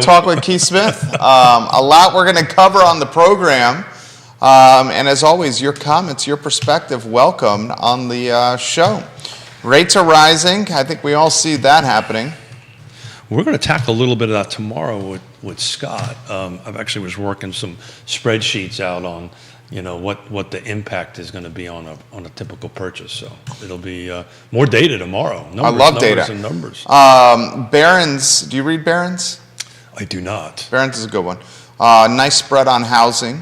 Talk with Keith Smith. A lot we're going to cover on the program. And as always, your comments, your perspective, welcomed on the show. Rates are rising. I think we all see that happening. We're going to tackle a little bit of that tomorrow with Scott. I've actually was working some spreadsheets out on, what the impact is going to be on a typical purchase. So it'll be more data tomorrow. I love data. And numbers. Barron's, do you read Barron's? I do not. Barron's is a good one. Nice spread on housing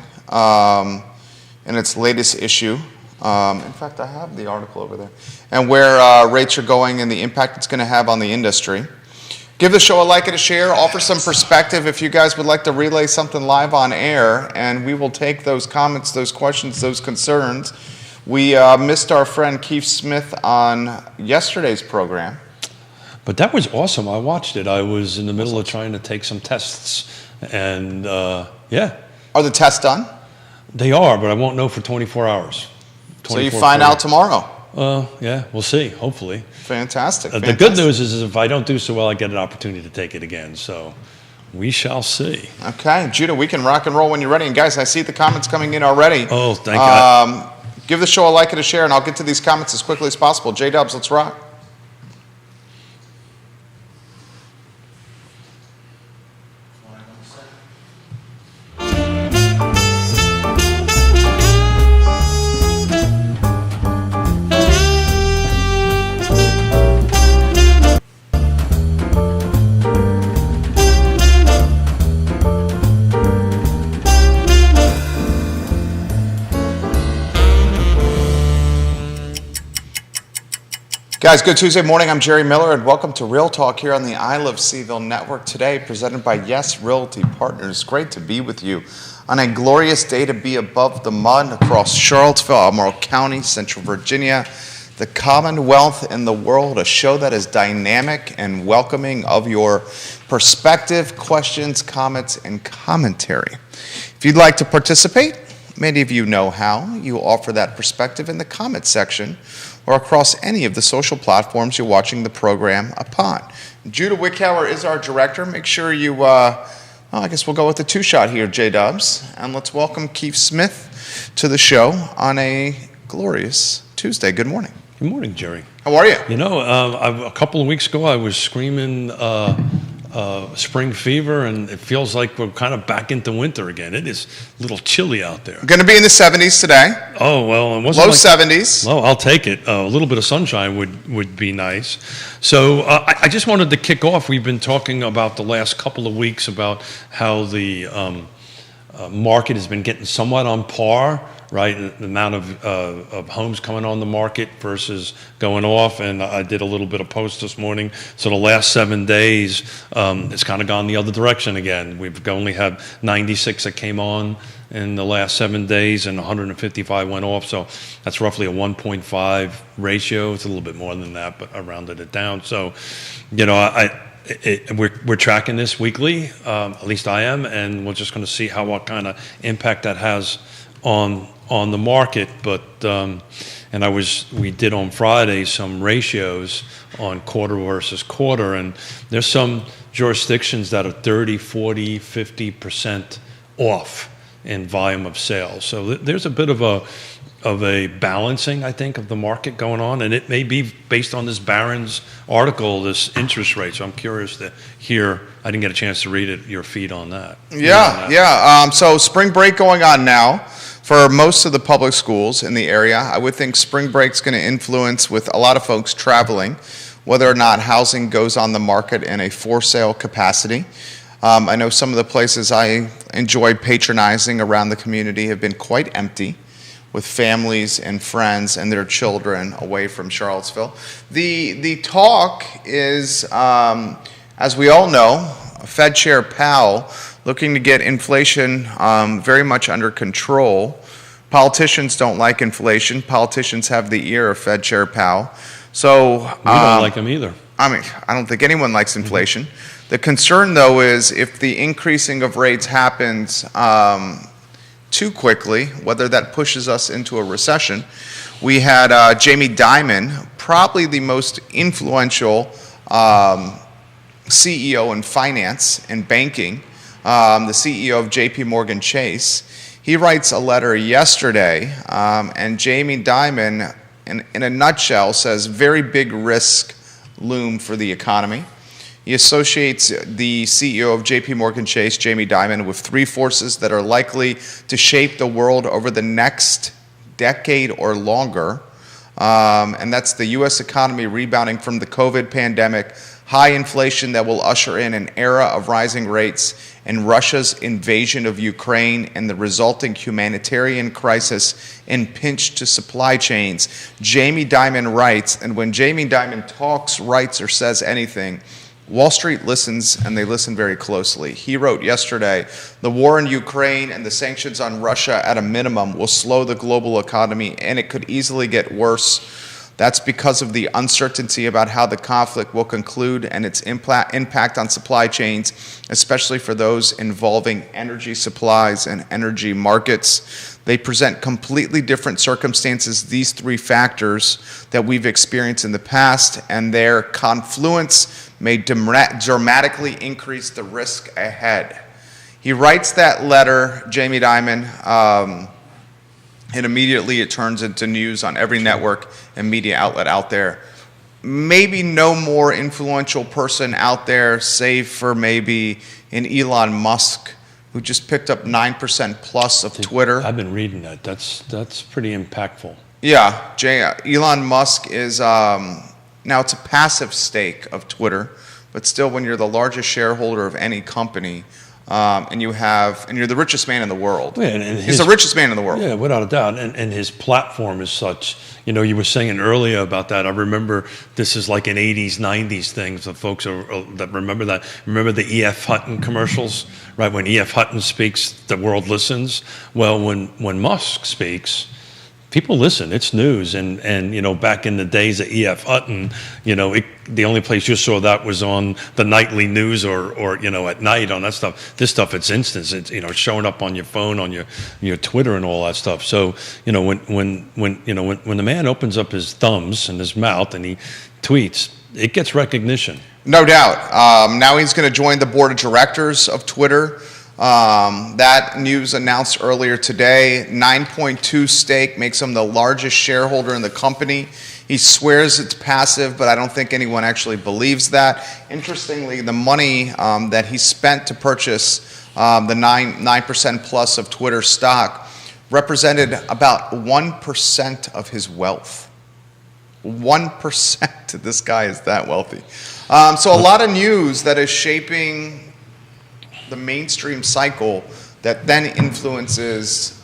in its latest issue. In fact, I have the article over there. And where rates are going and the impact it's going to have on the industry. Give the show a like and a share. Offer some perspective if you guys would like to relay something live on air, and we will take those comments, those questions, those concerns. We missed our friend Keith Smith on yesterday's program. But that was awesome. I watched it. I was in the middle of trying to take some tests, and yeah. Are the tests done? They are, but I won't know for 24 hours. So you find out tomorrow? Yeah, we'll see, hopefully. Fantastic. The good news is if I don't do so well, I get an opportunity to take it again. So we shall see. Okay, Judah, we can rock and roll when you're ready. And guys, I see the comments coming in already. Oh, thank God. Give the show a like and a share, and I'll get to these comments as quickly as possible. J-Dubs, let's rock. Guys, good Tuesday morning. I'm Jerry Miller, and welcome to Real Talk here on the I Love Seaville Network today, presented by Yes Realty Partners. Great to be with you on a glorious day to be above the mud across Charlottesville, Albemarle County, Central Virginia, the Commonwealth, and the world, a show that is dynamic and welcoming of your perspective, questions, comments, and commentary. If you'd like to participate, many of you know how. You offer that perspective in the comment section or across any of the social platforms you're watching the program upon. Judah Wickhauer is our director. Make sure you, I guess we'll go with the two-shot here, J-Dubs. And let's welcome Keith Smith to the show on a glorious Tuesday. Good morning. Good morning, Jerry. How are you? A couple of weeks ago, I was screaming spring fever, and it feels like we're kind of back into winter again. It is a little chilly out there. Going to be in the 70s today. Oh, well, it wasn't low 70s. Well, I'll take it. A little bit of sunshine would be nice. So I just wanted to kick off. We've been talking about the last couple of weeks about how the market has been getting somewhat on par, right? The amount of homes coming on the market versus going off. And I did a little bit of post this morning. So the last 7 days, it's kind of gone the other direction again. We've only had 96 that came on in the last 7 days, and 155 went off. So that's roughly a 1.5 ratio. It's a little bit more than that, but I rounded it down. So, we're tracking this weekly, at least I am, and we're just going to see what kind of impact that has on the market. But we did on Friday some ratios on quarter versus quarter, and there's some jurisdictions that are 30, 40, 50% off in volume of sales. So there's a bit of a balancing, I think, of the market going on, and it may be based on this Barron's article, this interest rate. So I'm curious to hear. I didn't get a chance to read it. Your feed on that. Yeah. So spring break going on now for most of the public schools in the area. I would think spring break's going to influence with a lot of folks traveling, whether or not housing goes on the market in a for sale capacity. I know some of the places I enjoyed patronizing around the community have been quite empty, with families and friends and their children away from Charlottesville. The talk is, as we all know, Fed Chair Powell looking to get inflation very much under control. Politicians don't like inflation. Politicians have the ear of Fed Chair Powell. So we don't like him either. I mean, I don't think anyone likes inflation. The concern, though, is if the increasing of rates happens too quickly, whether that pushes us into a recession. We had Jamie Dimon, probably the most influential CEO in finance and banking, the CEO of JP Morgan Chase. He writes a letter yesterday, and Jamie Dimon, in a nutshell, says very big risk loom for the economy. He associates the CEO of JP Morgan Chase, Jamie Dimon, with three forces that are likely to shape the world over the next decade or longer. And that's the U.S. economy rebounding from the COVID pandemic, high inflation that will usher in an era of rising rates, and Russia's invasion of Ukraine and the resulting humanitarian crisis and pinch to supply chains. Jamie Dimon writes, and when Jamie Dimon talks, writes, or says anything, Wall Street listens, and they listen very closely. He wrote yesterday, the war in Ukraine and the sanctions on Russia at a minimum will slow the global economy, and it could easily get worse. That's because of the uncertainty about how the conflict will conclude and its impact on supply chains, especially for those involving energy supplies and energy markets. They present completely different circumstances, these three factors that we've experienced in the past, and their confluence may dramatically increase the risk ahead. He writes that letter, Jamie Dimon, and immediately it turns into news on every network and media outlet out there. Maybe no more influential person out there, save for maybe an Elon Musk, who just picked up 9% plus of Twitter. I've been reading that. That's pretty impactful. Yeah, Elon Musk is, now it's a passive stake of Twitter, but still when you're the largest shareholder of any company, and you're the richest man in the world. Yeah, and he's the richest man in the world. Yeah, without a doubt. And his platform is such, you were saying earlier about that. I remember this is like an 80s, 90s thing. The folks that remember that. Remember the E.F. Hutton commercials, right? When E.F. Hutton speaks, the world listens. Well, when Musk speaks, people listen. It's news. And back in the days of E.F. Hutton, the only place you saw that was on the nightly news or at night on that stuff. This stuff, it's instant. It's showing up on your phone, on your Twitter and all that stuff. So, when the man opens up his thumbs and his mouth and he tweets, it gets recognition. No doubt. Now he's going to join the board of directors of Twitter. That news announced earlier today. 9.2 stake makes him the largest shareholder in the company. He swears it's passive, but I don't think anyone actually believes that. Interestingly, the money that he spent to purchase the 9% plus of Twitter stock represented about 1% of his wealth. 1%. This guy is that wealthy. So a lot of news that is shaping the mainstream cycle that then influences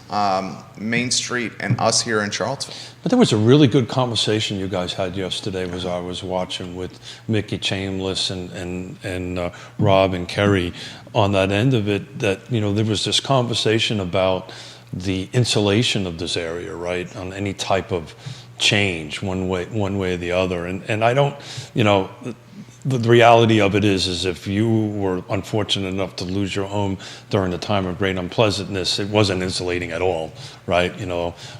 Main Street and us here in Charlottesville. But there was a really good conversation you guys had yesterday as I was watching with Mickey Chambliss and Rob and Kerry on that end of it, that there was this conversation about the insulation of this area, right, on any type of change one way or the other. And I don't, the reality of it is if you were unfortunate enough to lose your home during the time of great unpleasantness, it wasn't insulating at all, right?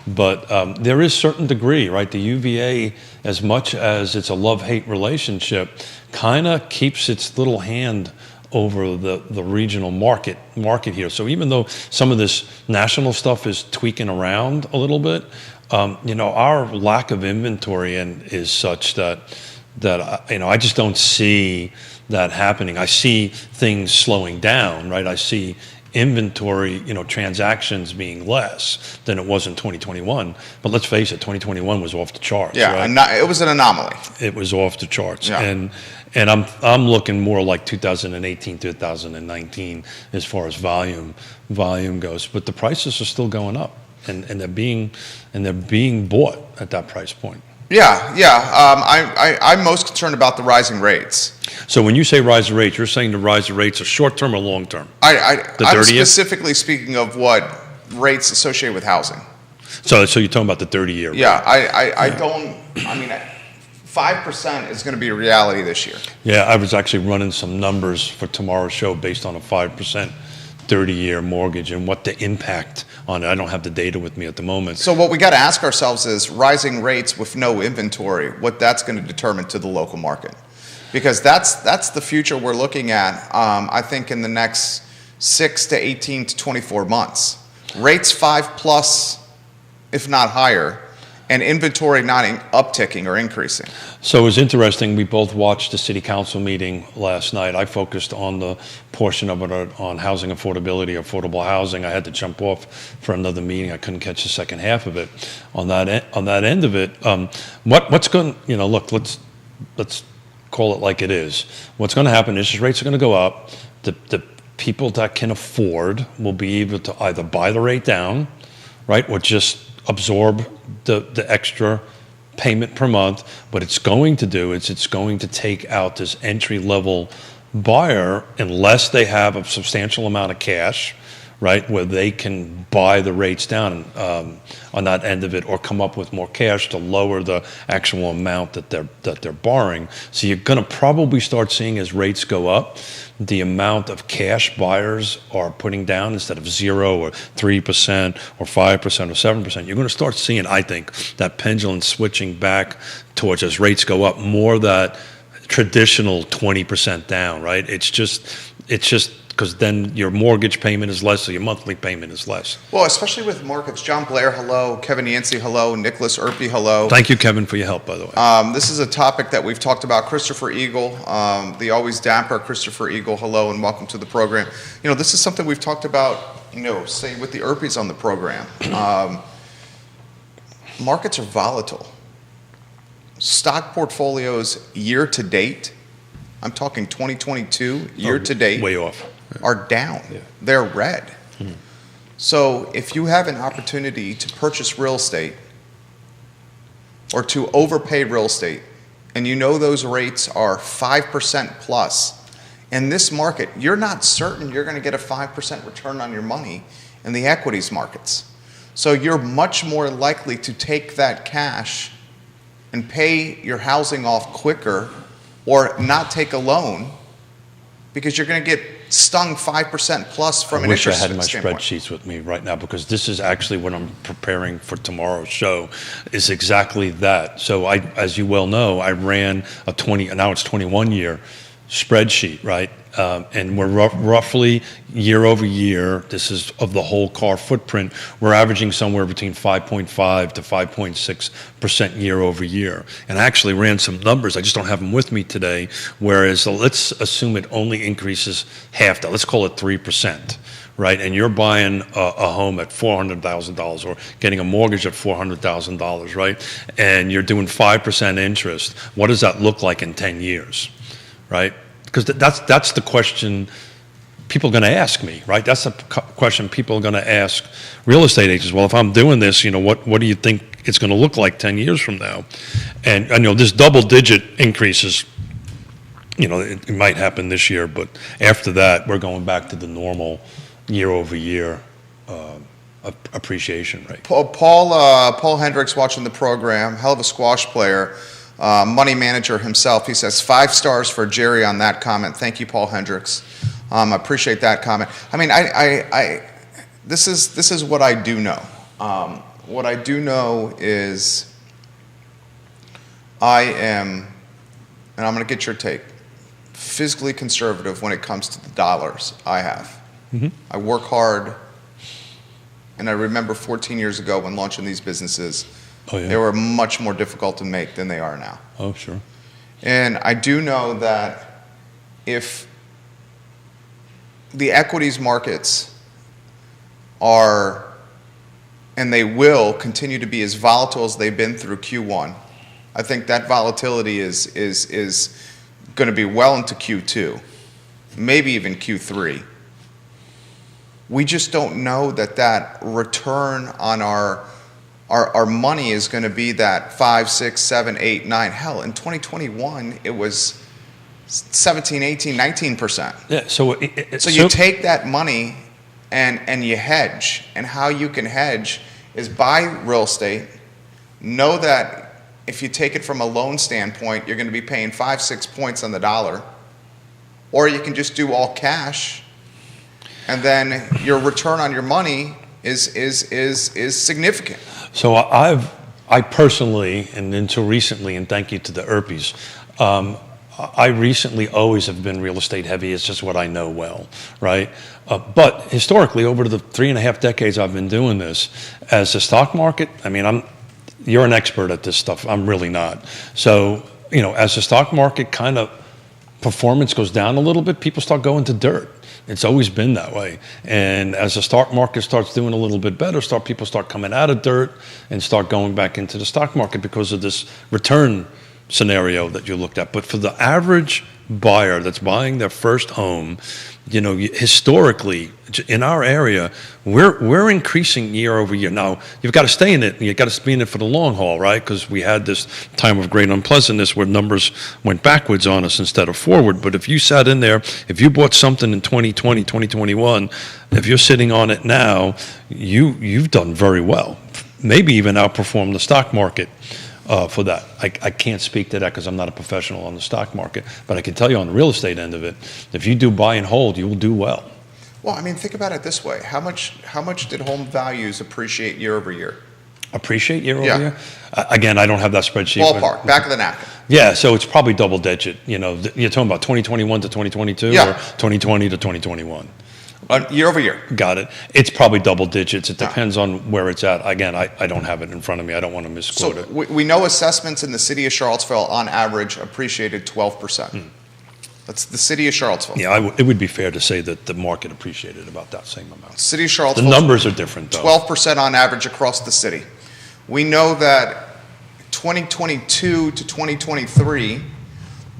But there is certain degree, right? The UVA, as much as it's a love-hate relationship, kind of keeps its little hand over the regional market here. So even though some of this national stuff is tweaking around a little bit, our lack of inventory is such that I just don't see that happening. I see things slowing down, right? I see inventory, transactions being less than it was in 2021. But let's face it, 2021 was off the charts. Yeah, right? It was an anomaly. It was off the charts. Yeah. And I'm looking more like 2018, 2019 as far as volume goes. But the prices are still going up, and they're being bought at that price point. Yeah. I'm most concerned about the rising rates. So when you say rise of rates, you're saying the rise of rates are short term or long term? I'm specifically speaking of what rates associated with housing. So you're talking about the 30-year? Yeah. I don't. 5% is going to be a reality this year. Yeah, I was actually running some numbers for tomorrow's show based on a 5% 30-year mortgage and what the impact on it. I don't have the data with me at the moment. So what we got to ask ourselves is rising rates with no inventory, what that's going to determine to the local market. because that's the future we're looking at. I think in the next 6 to 18 to 24 months, rates 5 plus, if not higher, and inventory not upticking or increasing. So it was interesting. We both watched the city council meeting last night. I focused on the portion of it on housing affordability, affordable housing. I had to jump off for another meeting. I couldn't catch the second half of it. On that end of it, what's going? Look, let's call it like it is. What's going to happen? Interest rates are going to go up. The people that can afford will be able to either buy the rate down, right, or just absorb the extra payment per month. What it's going to do is it's going to take out this entry level buyer unless they have a substantial amount of cash, right, where they can buy the rates down on that end of it, or come up with more cash to lower the actual amount that they're borrowing. So you're going to probably start seeing, as rates go up, the amount of cash buyers are putting down, instead of 0 or 3% or 5% or 7%. You're going to start seeing, I think, that pendulum switching back towards, as rates go up, more that traditional 20% down, right? It's just because then your mortgage payment is less, so your monthly payment is less. Well, especially with markets. John Blair, hello. Kevin Yancey, hello. Nicholas Erpy, hello. Thank you, Kevin, for your help, by the way. This is a topic that we've talked about. Christopher Eagle, the always dapper Christopher Eagle, hello and welcome to the program. This is something we've talked about, say with the Erpies on the program. Markets are volatile. Stock portfolios year to date, I'm talking 2022, year to date. Way off. Are down. Yeah. They're red. Mm-hmm. So if you have an opportunity to purchase real estate or to overpay real estate, and those rates are 5% plus, in this market, you're not certain you're going to get a 5% return on your money in the equities markets. So you're much more likely to take that cash and pay your housing off quicker, or not take a loan, because you're going to get stung 5% plus from an interest standpoint. I wish I had my spreadsheets with me right now, because this is actually what I'm preparing for tomorrow's show, is exactly that. So as you well know, I ran now it's 21 year spreadsheet, right? And we're roughly year over year, this is of the whole car footprint, we're averaging somewhere between 5.5 to 5.6% year over year. And I actually ran some numbers, I just don't have them with me today, whereas let's assume it only increases half that, let's call it 3%. Right, and you're buying a home at $400,000 or getting a mortgage at $400,000, right? And you're doing 5% interest. What does that look like in 10 years, right? Because that's the question people are going to ask me, right? That's the question people are going to ask real estate agents. Well, if I'm doing this, what do you think it's going to look like 10 years from now? And this double-digit increases, it might happen this year, but after that, we're going back to the normal year-over-year appreciation rate. Paul Hendricks watching the program, hell of a squash player. Money manager himself. He says 5 stars for Jerry on that comment. Thank you, Paul Hendricks. I appreciate that comment. I mean, this is what I do know. What I do know is I am, and I'm going to get your take, fiscally conservative when it comes to the dollars I have. Mm-hmm. I work hard, and I remember 14 years ago when launching these businesses, oh, yeah. They were much more difficult to make than they are now. Oh, sure. And I do know that if the equities markets are, and they will continue to be as volatile as they've been through Q1, I think that volatility is going to be well into Q2, maybe even Q3. We just don't know that return on our money is going to be that 5, 6, 7, 8, 9. Hell, in 2021, it was 17, 18, 19%. Yeah. So you take that money and you hedge. And how you can hedge is buy real estate. Know that if you take it from a loan standpoint, you're going to be paying 5, 6 points on the dollar. Or you can just do all cash, and then your return on your money is significant. So I personally, and until recently, and thank you to the Erpies, I recently always have been real estate heavy. It's just what I know well, right? But historically, over the 3.5 decades I've been doing this, as the stock market, I mean, you're an expert at this stuff. I'm really not. So, as the stock market kind of performance goes down a little bit, people start going to dirt. It's always been that way. And as the stock market starts doing a little bit better, people start coming out of dirt and start going back into the stock market because of this return scenario that you looked at. But for the average buyer that's buying their first home, historically in our area, we're increasing year over year. Now, you've got to stay in it, and you've got to be in it for the long haul, right? Because we had this time of great unpleasantness where numbers went backwards on us instead of forward. But if you sat in there, if you bought something in 2020, 2021, if you're sitting on it now, you've done very well. Maybe even outperformed the stock market. For that. I can't speak to that because I'm not a professional on the stock market, but I can tell you on the real estate end of it, if you do buy and hold, you will do well. Well, I mean, think about it this way. How much did home values appreciate year over year? Appreciate year over year? Again, I don't have that spreadsheet. Ballpark, back of the napkin. Yeah, so it's probably double digit. You're talking about 2021 to 2022 or 2020 to 2021? Year over year. Got it. It's probably double digits. It depends on where it's at. Again, I don't have it in front of me. I don't want to misquote it. We know assessments in the city of Charlottesville on average appreciated 12%. That's the city of Charlottesville. Yeah, it would be fair to say that the market appreciated about that same amount. City of Charlottesville. The numbers are different, though. 12% on average across the city. We know that 2022 to 2023,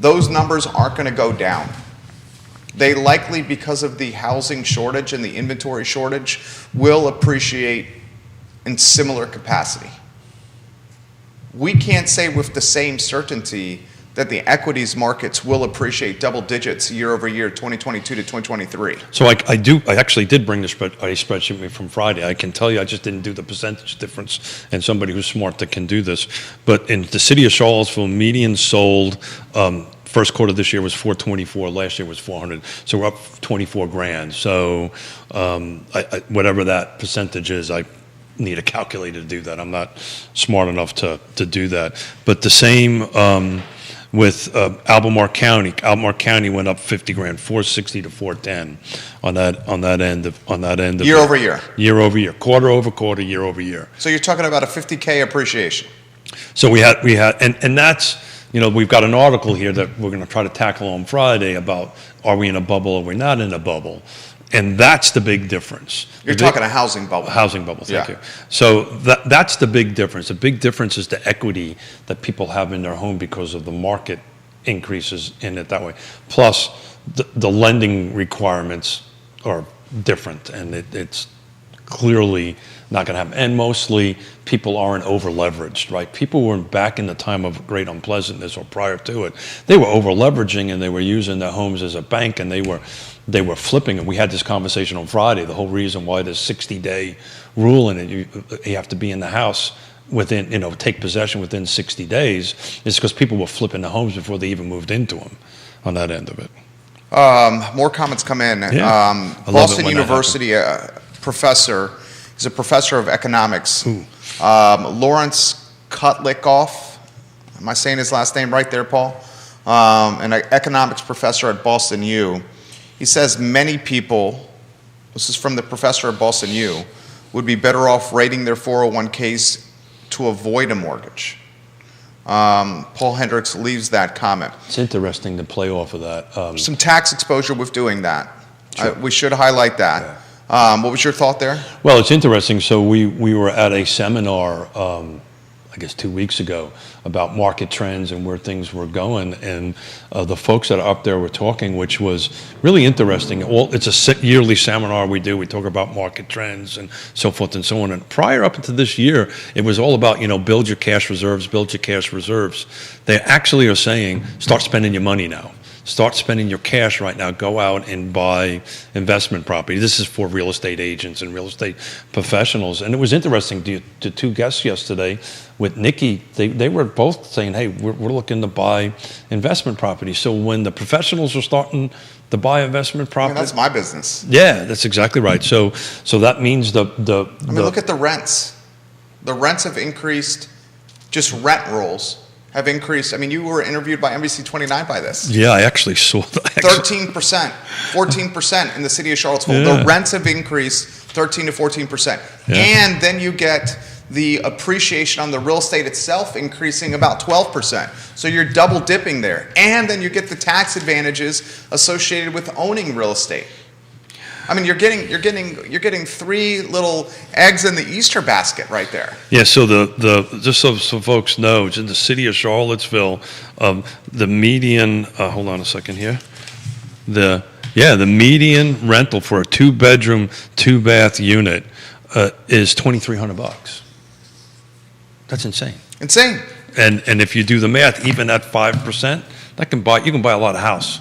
those numbers aren't going to go down. They likely, because of the housing shortage and the inventory shortage, will appreciate in similar capacity. We can't say with the same certainty that the equities markets will appreciate double digits year over year, 2022 to 2023. So I actually did bring a spreadsheet with me from Friday. I can tell you I just didn't do the percentage difference, and somebody who's smart that can do this. But in the city of Charlottesville, median sold, first quarter this year was 424. Last year was 400. So we're up 24 grand. So whatever that percentage is, I need a calculator to do that. I'm not smart enough to do that. But the same with Albemarle County. Albemarle County went up 50 grand, 460 to 410 on that end of year over year. Year over year, quarter over quarter, year over year. So you're talking about a 50K appreciation. So we had, and that's. We've got an article here that we're going to try to tackle on Friday about are we in a bubble or we're not in a bubble. And that's the big difference. You're talking a housing bubble. Housing bubble, thank you. So that's the big difference. The big difference is the equity that people have in their home because of the market increases in it that way. Plus, the lending requirements are different, and it's clearly not going to happen. And mostly people aren't over leveraged, right? People were back in the time of great unpleasantness or prior to it. They were over leveraging and they were using their homes as a bank, and they were flipping. And we had this conversation on Friday. The whole reason why there's 60-day rule in it, you have to be in the house within, take possession within 60 days, is because people were flipping the homes before they even moved into them on that end of it. More comments come in. Yeah. Boston University professor. He's a professor of economics. Lawrence Kotlikoff. Am I saying his last name right there, Paul? An economics professor at Boston U. He says many people, this is from the professor at Boston U, would be better off rating their 401ks to avoid a mortgage. Paul Hendricks leaves that comment. It's interesting to play off of that. Some tax exposure with doing that. Sure. We should highlight that. Yeah. What was your thought there? Well, it's interesting. So we were at a seminar, I guess 2 weeks ago, about market trends and where things were going. And the folks that are up there were talking, which was really interesting. It's a yearly seminar we do. We talk about market trends and so forth and so on. And prior up into this year, it was all about, build your cash reserves, build your cash reserves. They actually are saying, start spending your money now. Start spending your cash right now. Go out and buy investment property. This is for real estate agents and real estate professionals. And it was interesting, the two guests yesterday with Nikki, they were both saying, hey, we're looking to buy investment property. So when the professionals are starting to buy investment property. That's my business. Yeah, that's exactly right. So that means look at the rents. The rents have increased, just rent rolls have increased. I mean, you were interviewed by NBC 29 by this. Yeah, I actually saw that. 13%, 14% in the city of Charlottesville. Yeah. The rents have increased 13 to 14%. Yeah. And then you get the appreciation on the real estate itself increasing about 12%. So you're double dipping there. And then you get the tax advantages associated with owning real estate. I mean, you're getting three little eggs in the Easter basket right there. Yeah, so just so folks know, it's in the city of Charlottesville, the median, hold on a second here. The median rental for a 2-bedroom, 2-bath unit is $2,300. That's insane. Insane. And if you do the math, even at 5%, you can buy a lot of house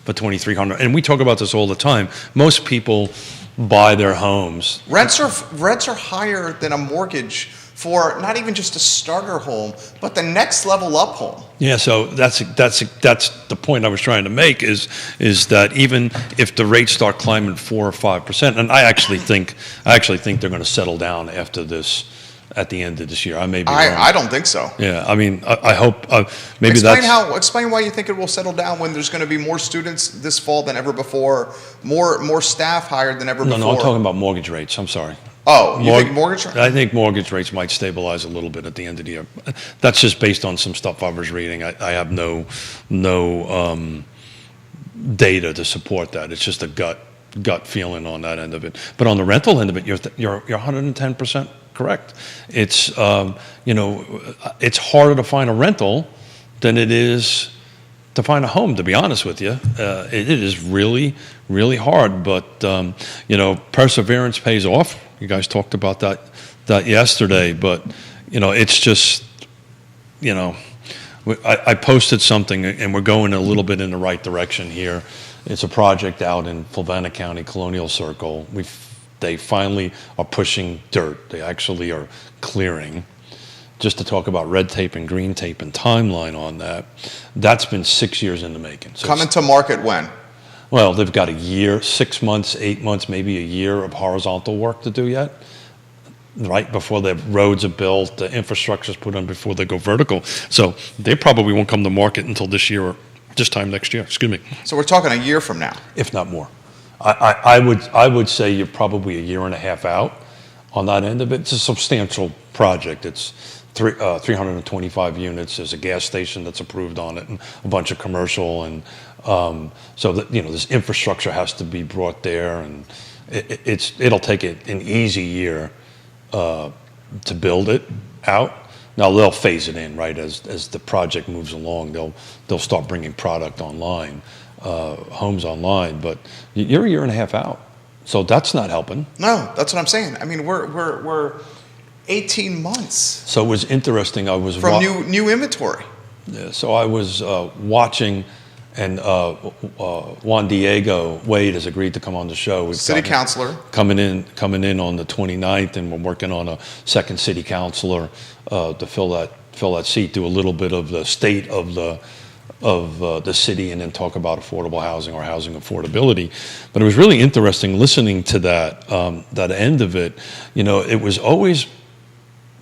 for $2,300. And we talk about this all the time. Most people buy their homes. Rents are higher than a mortgage for not even just a starter home, but the next level up home. Yeah, so that's the point I was trying to make is that even if the rates start climbing 4 or 5%, and I actually think they're going to settle down after this. At the end of this year, I may be wrong. I don't think so. Yeah, I mean, I hope maybe Explain why you think it will settle down when there's going to be more students this fall than ever before, more staff hired than ever before. No, I'm talking about mortgage rates. I'm sorry. Oh, you think mortgage rates? I think mortgage rates might stabilize a little bit at the end of the year. That's just based on some stuff I was reading. I have no data to support that. It's just a gut feeling on that end of it. But on the rental end of it, you're 110% correct. It's it's harder to find a rental than it is to find a home. To be honest with you, it is really, really hard. But perseverance pays off. You guys talked about that yesterday. But it's just I posted something, and we're going a little bit in the right direction here. It's a project out in Fluvanna County, Colonial Circle. They finally are pushing dirt. They actually are clearing. Just to talk about red tape and green tape and timeline on that, that's been 6 years in the making. So coming to market when? Well, they've got a year, 6 months, 8 months, maybe a year of horizontal work to do yet. Right before the roads are built, the infrastructure's put on before they go vertical. So they probably won't come to market until this year or this time next year. Excuse me. So we're talking a year from now, if not more. I would say you're probably a year and a half out on that end of it. It's a substantial project. It's 325 units. There's a gas station that's approved on it, and a bunch of commercial, and so that this infrastructure has to be brought there, and it'll take an easy year to build it out. Now they'll phase it in, right, as the project moves along. They'll start bringing product online. Homes online, but you're a year and a half out, so that's not helping. No, that's what I'm saying. I mean, we're 18 months. So it was interesting. I was from new inventory. Yeah, so I was watching, and Juan Diego Wade has agreed to come on the show. City councilor coming in on the 29th, and we're working on a second city councilor to fill that seat. Do a little bit of the state of the city, and then talk about affordable housing or housing affordability. But it was really interesting listening to that end of it. It was always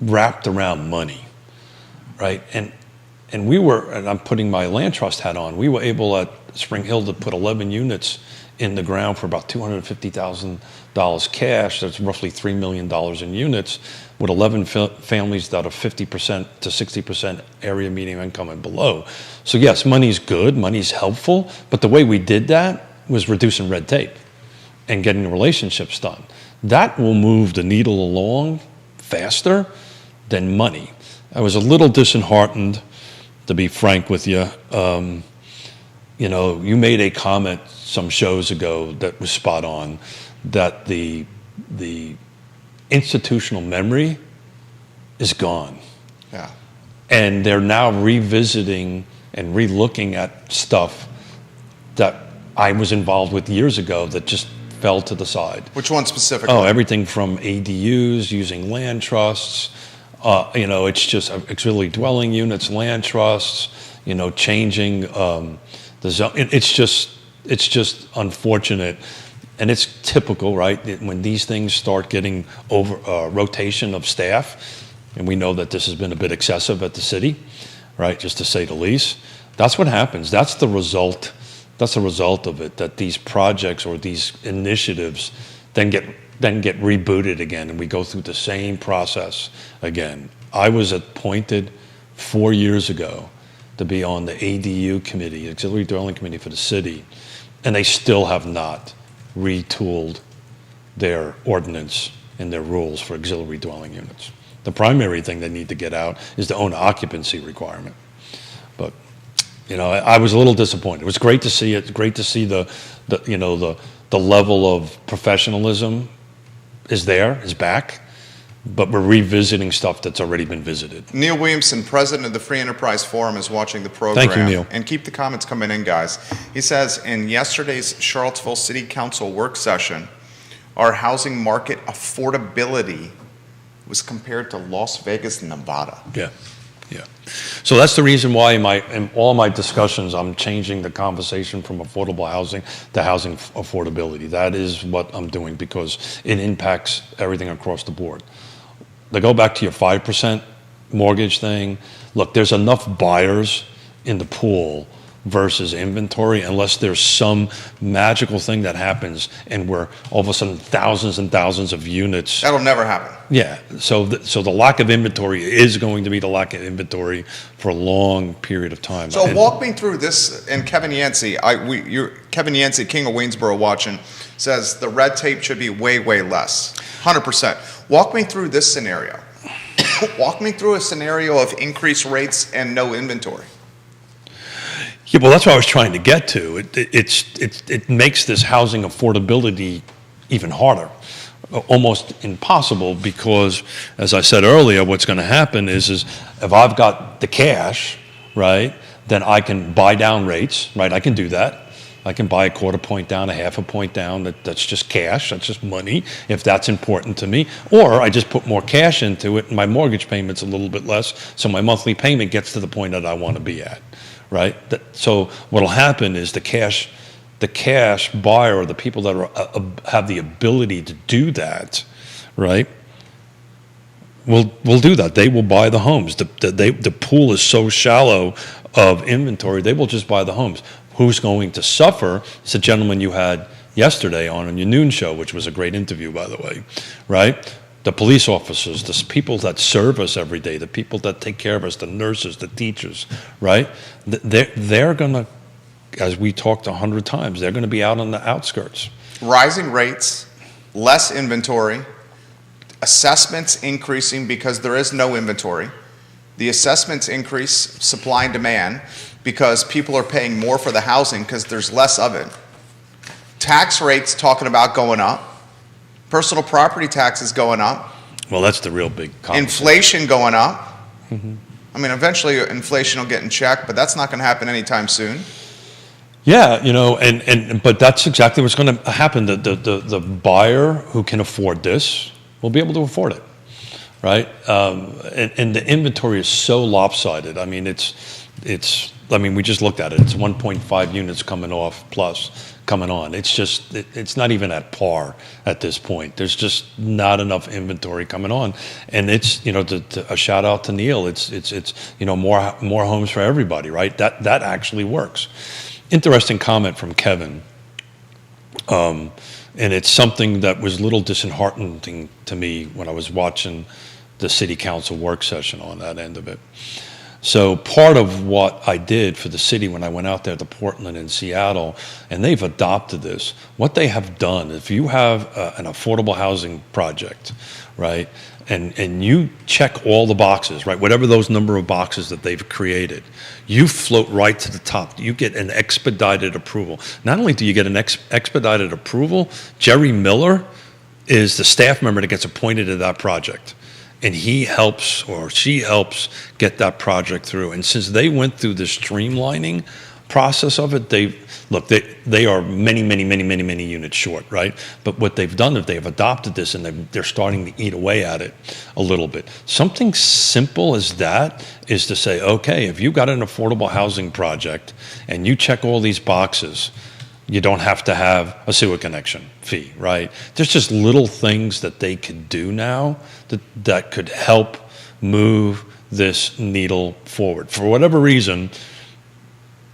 wrapped around money, right? And I'm putting my land trust hat on. We were able at Spring Hill to put 11 units in the ground for about $250,000 cash. That's roughly $3 million in units, with 11 families that are 50% to 60% area median income and below. So yes, money's good, money's helpful, but the way we did that was reducing red tape and getting the relationships done. That will move the needle along faster than money. I was a little disheartened, to be frank with you. You made a comment some shows ago that was spot on, that the institutional memory is gone. Yeah. And they're now revisiting and relooking at stuff that I was involved with years ago that just fell to the side. Which one specifically? Oh, everything from ADUs, using land trusts, it's really dwelling units, land trusts, changing the zone. It's just unfortunate. And it's typical, right? When these things start getting over rotation of staff, and we know that this has been a bit excessive at the city, right? Just to say the least. That's what happens. That's the result. That's the result of it, that these projects or these initiatives then get rebooted again, and we go through the same process again. I was appointed 4 years ago to be on the ADU committee, Auxiliary Dwelling Committee for the city, and they still have not retooled their ordinance and their rules for auxiliary dwelling units. The primary thing they need to get out is the owner occupancy requirement. But, I was a little disappointed. It was great to see it. Great to see the level of professionalism is back, but we're revisiting stuff that's already been visited. Neil Williamson, president of the Free Enterprise Forum, is watching the program. Thank you, Neil. And keep the comments coming in, guys. He says, in yesterday's Charlottesville City Council work session, our housing market affordability was compared to Las Vegas, Nevada. Yeah. So that's the reason why in all my discussions, I'm changing the conversation from affordable housing to housing affordability. That is what I'm doing because it impacts everything across the board. To go back to your 5% mortgage thing, look, there's enough buyers in the pool versus inventory unless there's some magical thing that happens and we're all of a sudden thousands and thousands of units. That'll never happen. Yeah, so the lack of inventory is going to be the lack of inventory for a long period of time. So walk me through this, and Kevin Yancey, Kevin Yancey, King of Waynesboro watching, says the red tape should be way, way less, 100%. Walk me through this scenario. Walk me through a scenario of increased rates and no inventory. Yeah, well, that's what I was trying to get to. It makes this housing affordability even harder, almost impossible, because, as I said earlier, what's going to happen is if I've got the cash, right, then I can buy down rates, right? I can do that. I can buy a quarter point down, a half a point down. That's just cash. That's just money, if that's important to me. Or I just put more cash into it, and my mortgage payment's a little bit less, so my monthly payment gets to the point that I want to be at. Right. So what'll happen is the cash buyer, or the people that have the ability to do that, right, will do that. They will buy the homes. The pool is so shallow of inventory, they will just buy the homes. Who's going to suffer? It's a gentleman you had yesterday on your noon show, which was a great interview, by the way, right? The police officers, the people that serve us every day, the people that take care of us, the nurses, the teachers, right? They're going to, as we talked 100 times, they're going to be out on the outskirts. Rising rates, less inventory, assessments increasing because there is no inventory. The assessments increase supply and demand because people are paying more for the housing because there's less of it. Tax rates talking about going up. Personal property taxes going up. Well, that's the real big conversation. Inflation going up. Mm-hmm. I mean, eventually inflation will get in check, but that's not going to happen anytime soon. Yeah, but that's exactly what's going to happen. The buyer who can afford this will be able to afford it, right? And the inventory is so lopsided. I mean, we just looked at it. It's 1.5 units coming off plus coming on. It's not even at par at this point. There's just not enough inventory coming on, and it's a shout out to Neil. It's more homes for everybody, right? That actually works. Interesting comment from Kevin, and it's something that was a little disheartening to me when I was watching the city council work session on that end of it. So part of what I did for the city when I went out there to Portland and Seattle, and they've adopted this, what they have done, if you have an affordable housing project, right, and you check all the boxes, right, whatever those number of boxes that they've created, you float right to the top. You get an expedited approval. Not only do you get an expedited approval, Jerry Miller is the staff member that gets appointed to that project. And he helps, or she helps, get that project through. And since they went through the streamlining process of it, they are many units short, right? But what they've done is they've adopted this, and they're starting to eat away at it a little bit. Something simple as that is to say, okay, if you've got an affordable housing project and you check all these boxes, you don't have to have a sewer connection fee, right? There's just little things that they could do now that could help move this needle forward. For whatever reason,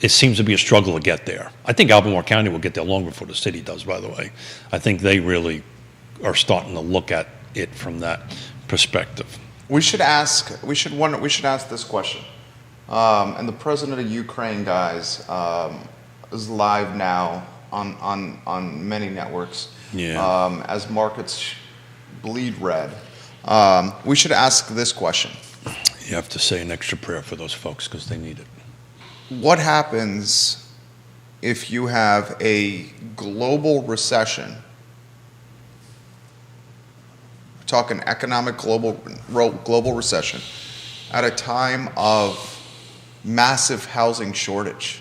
it seems to be a struggle to get there. I think Albemarle County will get there long before the city does, by the way. I think they really are starting to look at it from that perspective. We should ask this question. And the president of Ukraine, guys, is live now on many networks. Yeah. As markets bleed red. We should ask this question. You have to say an extra prayer for those folks because they need it. What happens if you have a global recession? We're talking economic global recession at a time of massive housing shortage.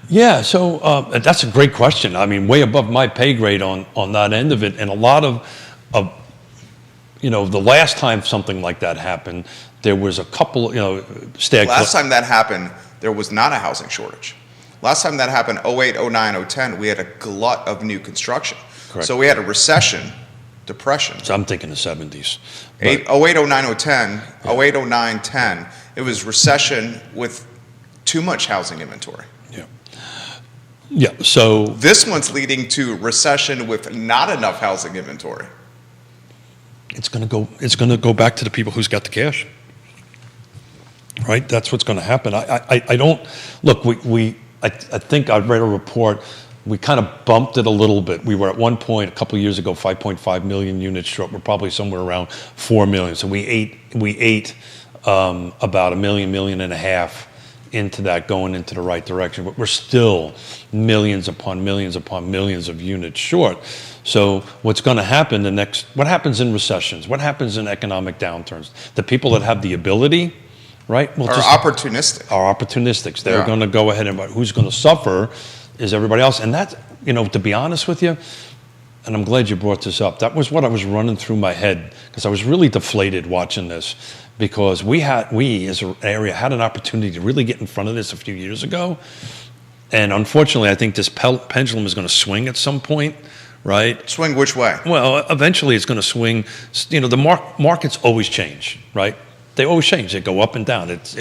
Yeah, so that's a great question. I mean, way above my pay grade on that end of it. And a lot of the last time something like that happened, there was a couple, Last time that happened, there was not a housing shortage. Last time that happened, 08, 09, 010, we had a glut of new construction. Correct. So we had a recession, depression. So I'm thinking the 70s. 08, 09, 010, 08, 09, 10, it was recession with too much housing inventory. Yeah, so This one's leading to recession with not enough housing inventory. it's going to go back to the people who's got the cash. Right? That's what's going to happen. I don't look, I think I read a report. We kind of bumped it a little bit. We were at one point a couple of years ago 5.5 million units short. We're probably somewhere around 4 million. So we ate about a million and a half into that, going into the right direction. But we're still millions upon millions upon millions of units short. So what's going to happen what happens in recessions? What happens in economic downturns? The people that have the ability, right? Are opportunistic. Are opportunistics. They're Yeah. going to go ahead and, who's going to suffer is everybody else. And that, to be honest with you, and I'm glad you brought this up, that was what I was running through my head, because I was really deflated watching this, because we as an area had an opportunity to really get in front of this a few years ago. And unfortunately, I think this pendulum is going to swing at some point, right? Swing which way? Well, eventually it's going to swing. The markets always change, right? They always change. They go up and down. That's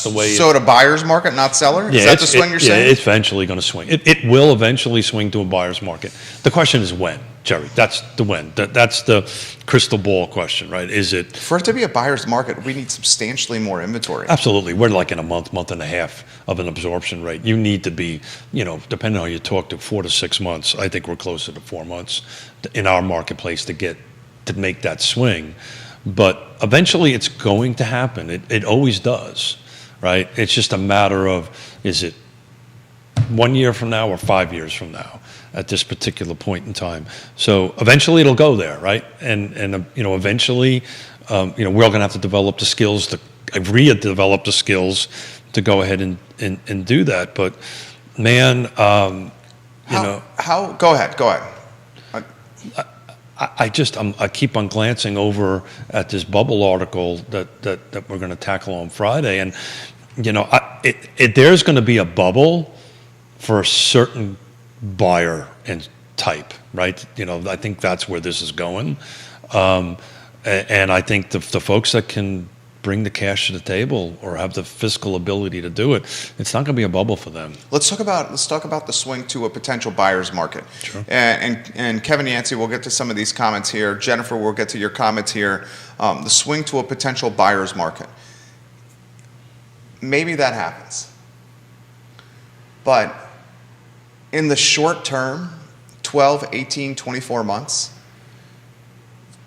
the way. So to buyer's market, not seller? Is that the swing you're saying? Yeah, it's eventually going to swing. It will eventually swing to a buyer's market. The question is when, Jerry. That's the when. That's the crystal ball question, right? Is it? For it to be a buyer's market, we need substantially more inventory. Absolutely. We're like in a month and a half of an absorption rate. You need to be, depending on who you talk to, 4 to 6 months. I think we're closer to 4 months in our marketplace to make that swing. But eventually it's going to happen. It always does, right? It's just a matter of, is it 1 year from now or 5 years from now at this particular point in time? So eventually it'll go there, right? And eventually, we're all going to have to develop the skills, redevelop the skills to go ahead and do that. But man, How? Go ahead. I keep on glancing over at this bubble article that we're going to tackle on Friday, and there's going to be a bubble for a certain buyer and type, right? I think that's where this is going, and I think the folks that can bring the cash to the table or have the fiscal ability to do it, it's not going to be a bubble for them. Let's talk about the swing to a potential buyer's market. Sure. And Kevin Yancey, we'll get to some of these comments here. Jennifer, we'll get to your comments here. The swing to a potential buyer's market. Maybe that happens. But in the short term, 12, 18, 24 months,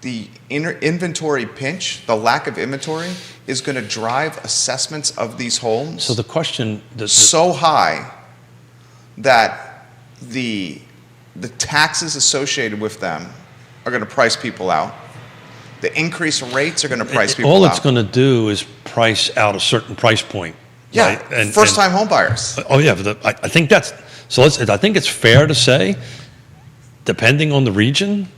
the inventory pinch, the lack of inventory, is going to drive assessments of these homes So the question, so high that the taxes associated with them are going to price people out. The increased rates are going to price people all out. it's going to do is price out a certain price point. Yeah, right? first-time home buyers. Oh yeah, I think that's so. I think it's fair to say, depending on the region,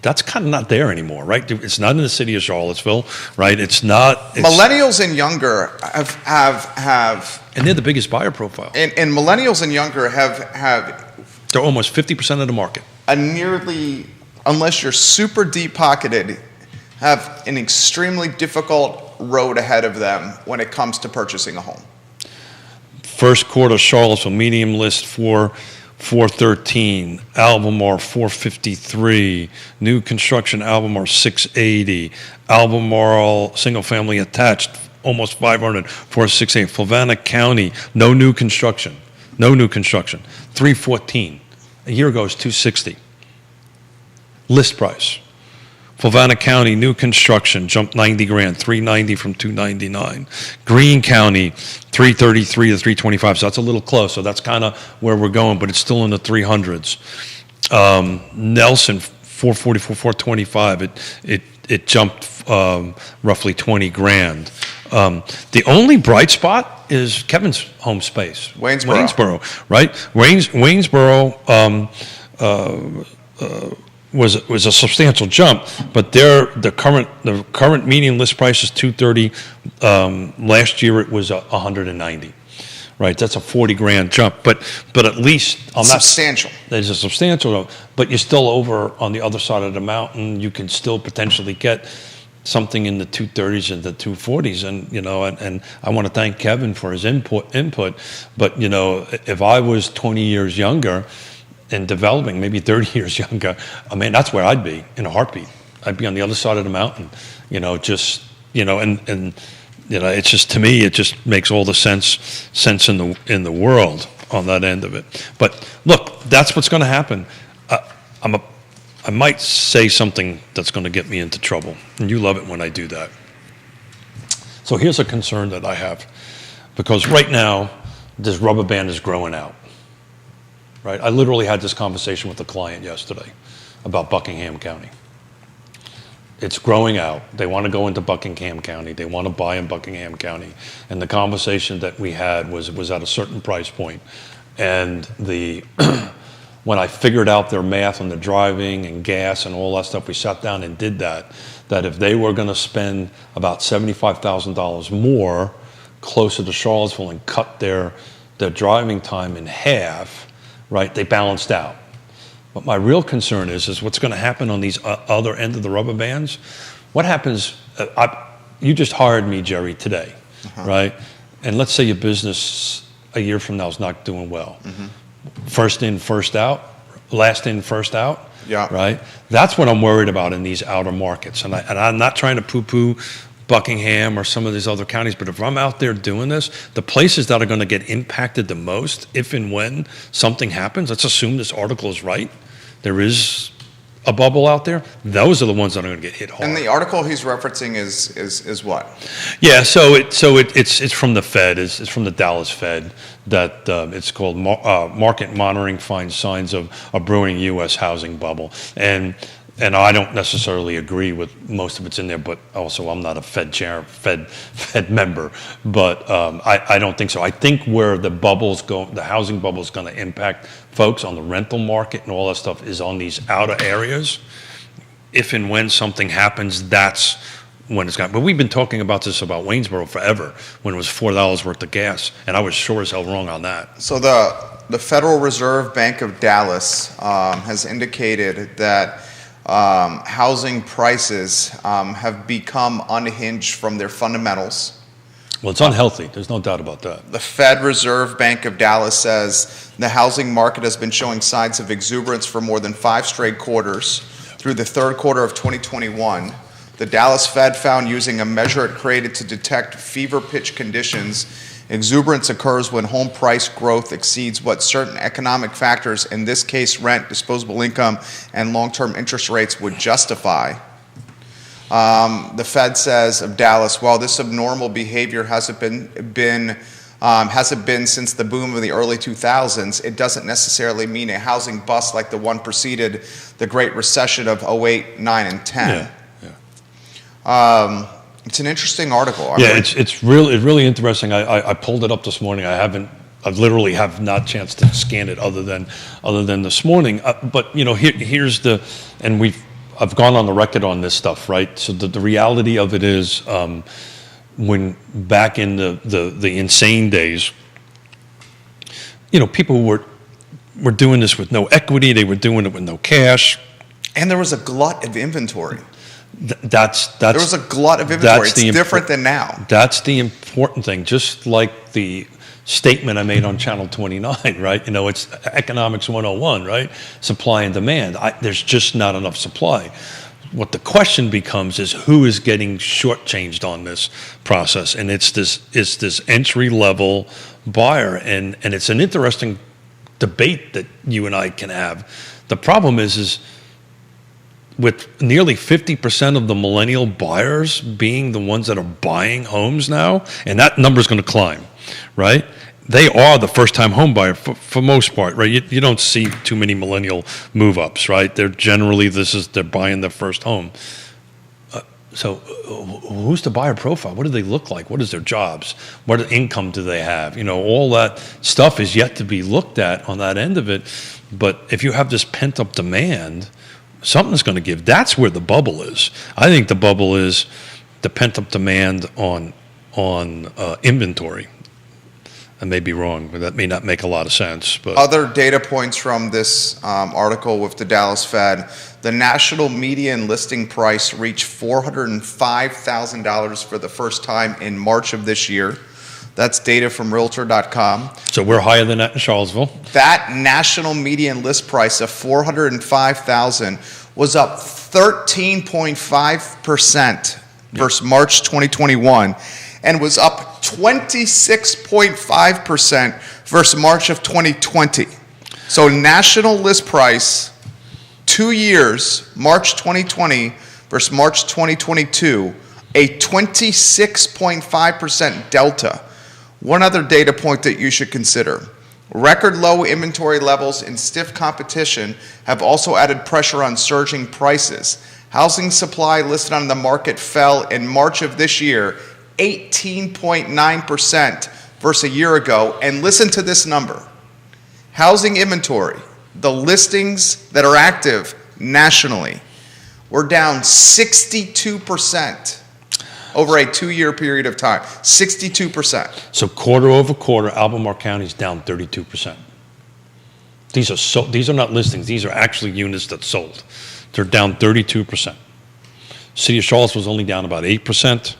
that's kind of not there anymore, right? It's not in the city of Charlottesville, right? It's not. Millennials and younger have And they're the biggest buyer profile. and millennials and younger have They're almost 50% of the market. a nearly, unless you're super deep pocketed, have an extremely difficult road ahead of them when it comes to purchasing a home? First quarter Charlottesville medium list 413, Albemarle 453, new construction Albemarle 680, Albemarle single family attached almost 500 468. Fluvanna County no new construction 314. A year ago it was 260. List price. Fluvanna County, new construction, jumped 90 grand, 390 from 299. Greene County, 333 to 325, so that's a little close. So that's kind of where we're going, but it's still in the 300s. Nelson, 444, 425, it jumped roughly 20 grand. The only bright spot is Kevin's home space. Waynesboro, right? Waynesboro, was a substantial jump, but the current median list price is 230. Last year it was 190. Right, that's a 40 grand jump, but at least I'm not substantial. There's a substantial, but you're still over on the other side of the mountain. You can still potentially get something in the 230s and the 240s, and I want to thank Kevin for his input. But if I was 20 years younger and developing, maybe 30 years younger, I mean, that's where I'd be in a heartbeat. I'd be on the other side of the mountain, and it's just, to me, it just makes all the sense in the world on that end of it. But look, that's what's going to happen. I might say something that's going to get me into trouble, and you love it when I do that. So here's a concern that I have, because right now this rubber band is growing out. Right? I literally had this conversation with a client yesterday about Buckingham County. It's growing out. They want to go into Buckingham County. They want to buy in Buckingham County. And the conversation that we had was at a certain price point. And when I figured out their math on the driving and gas and all that stuff, we sat down and did that if they were going to spend about $75,000 more closer to Charlottesville and cut their driving time in half, right, they balanced out. But my real concern is what's going to happen on these other end of the rubber bands. What happens, you just hired me, Jerry, today, right? And let's say your business a year from now is not doing well. First in, first out, last in, first out, right? That's what I'm worried about in these outer markets. And I'm not trying to poo-poo Buckingham or some of these other counties, but if I'm out there doing this, the places that are going to get impacted the most, if and when something happens, let's assume this article is right, there is a bubble out there, those are the ones that are going to get hit hard. And the article he's referencing is what? Yeah, so it's from the Fed, it's from the Dallas Fed, that it's called Market Monitoring Finds Signs of a Brewing U.S. Housing Bubble. And I don't necessarily agree with most of it's in there, but also I'm not a Fed member. But I don't think so. I think where the housing bubble is going to impact folks on the rental market and all that stuff is on these outer areas. If and when something happens, that's when it's got. But we've been talking about this about Waynesboro forever, when it was $4 worth of gas, and I was sure as hell wrong on that. So the Federal Reserve Bank of Dallas has indicated that housing prices have become unhinged from their fundamentals. Well, it's unhealthy. There's no doubt about that. The Fed Reserve Bank of Dallas says the housing market has been showing signs of exuberance for more than 5 straight quarters through the third quarter of 2021. The Dallas Fed found using a measure it created to detect fever pitch conditions, exuberance occurs when home price growth exceeds what certain economic factors, in this case rent, disposable income, and long-term interest rates would justify. The Fed says of Dallas, while this abnormal behavior hasn't been since the boom of the early 2000s, it doesn't necessarily mean a housing bust like the one preceded the Great Recession of 08, 9, and 10. It's an interesting article. It's really interesting. I pulled it up this morning. I literally have not chance to scan it other than this morning. But here's I've gone on the record on this stuff, right? So the reality of it is, when back in the insane days, people were doing this with no equity. They were doing it with no cash, and there was a glut of inventory. That's There was a glut of inventory. It's different than now. That's the important thing. Just like the statement I made on Channel 29, right? It's economics 101, right? Supply and demand. There's just not enough supply. What the question becomes is who is getting shortchanged on this process, and it's this entry level buyer, and it's an interesting debate that you and I can have. The problem is with nearly 50% of the millennial buyers being the ones that are buying homes now, and that number is going to climb, right? They are the first-time home buyer for most part, right? You don't see too many millennial move-ups, right? They're generally they're buying their first home. So who's the buyer profile? What do they look like? What is their jobs? What income do they have? All that stuff is yet to be looked at on that end of it. But if you have this pent-up demand, something's going to give. That's where the bubble is. I think the bubble is the pent-up demand on inventory. I may be wrong, but that may not make a lot of sense. But other data points from this article with the Dallas Fed: the national median listing price reached $405,000 for the first time in March of this year. That's data from Realtor.com. So we're higher than that in Charlottesville. That national median list price of $405,000 was up 13.5% versus March 2021, and was up 26.5% versus March of 2020. So national list price, 2 years, March 2020 versus March 2022, a 26.5% delta. One other data point that you should consider: record low inventory levels and stiff competition have also added pressure on surging prices. Housing supply listed on the market fell in March of this year 18.9% versus a year ago. And listen to this number: housing inventory, the listings that are active nationally, were down 62% over a 2-year period of time. 62%. So quarter over quarter, Albemarle County is down 32%. These are not listings. These are actually units that sold. They're down 32%. City of Charlottesville was only down about 8%.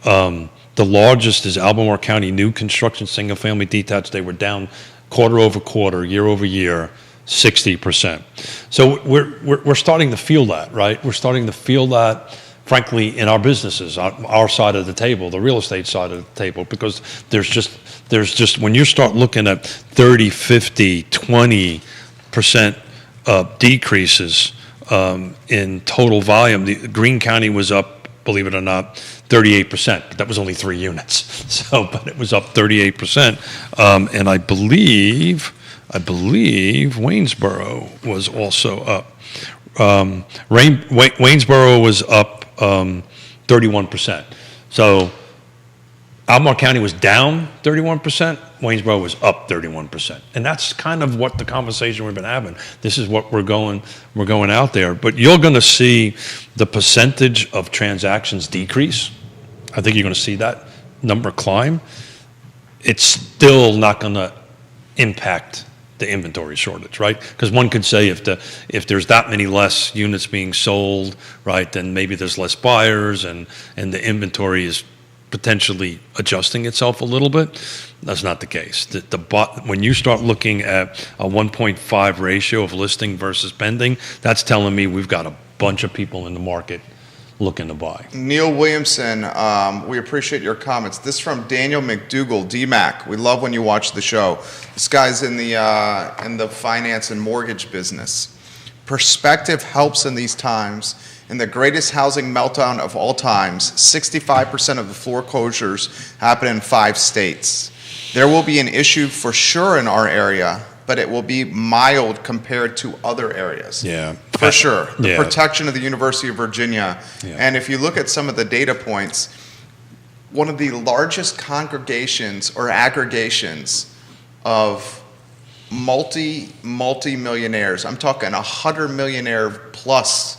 The largest is Albemarle County new construction, single-family detached. They were down quarter over quarter, year over year, 60%. So we're starting to feel that, right? We're starting to feel that, frankly, in our businesses, our side of the table, the real estate side of the table, because there's just when you start looking at 30, 50, 20% decreases in total volume. Greene County was up, believe it or not, 38%, but that was only 3 units. But it was up 38%, and I believe Waynesboro was also up. Waynesboro was up 31%. So Albemarle County was down 31%. Waynesboro was up 31%. And that's kind of what the conversation we've been having. This is what we're going out there. But you're going to see the percentage of transactions decrease. I think you're going to see that number climb. It's still not going to impact the inventory shortage, right? Because one could say if there's that many less units being sold, right, then maybe there's less buyers and the inventory is potentially adjusting itself a little bit. That's not the case. When you start looking at a 1.5 ratio of listing versus pending, that's telling me we've got a bunch of people in the market looking to buy. Neil Williamson, we appreciate your comments. This is from Daniel McDougall, DMAC. We love when you watch the show. This guy's in the finance and mortgage business. Perspective helps in these times. In the greatest housing meltdown of all times, 65% of the foreclosures happen in 5 states. There will be an issue for sure in our area, but it will be mild compared to other areas. Yeah. For sure. The protection of the University of Virginia. Yeah. And if you look at some of the data points, one of the largest congregations or aggregations of multi-millionaires, I'm talking 100 millionaire plus,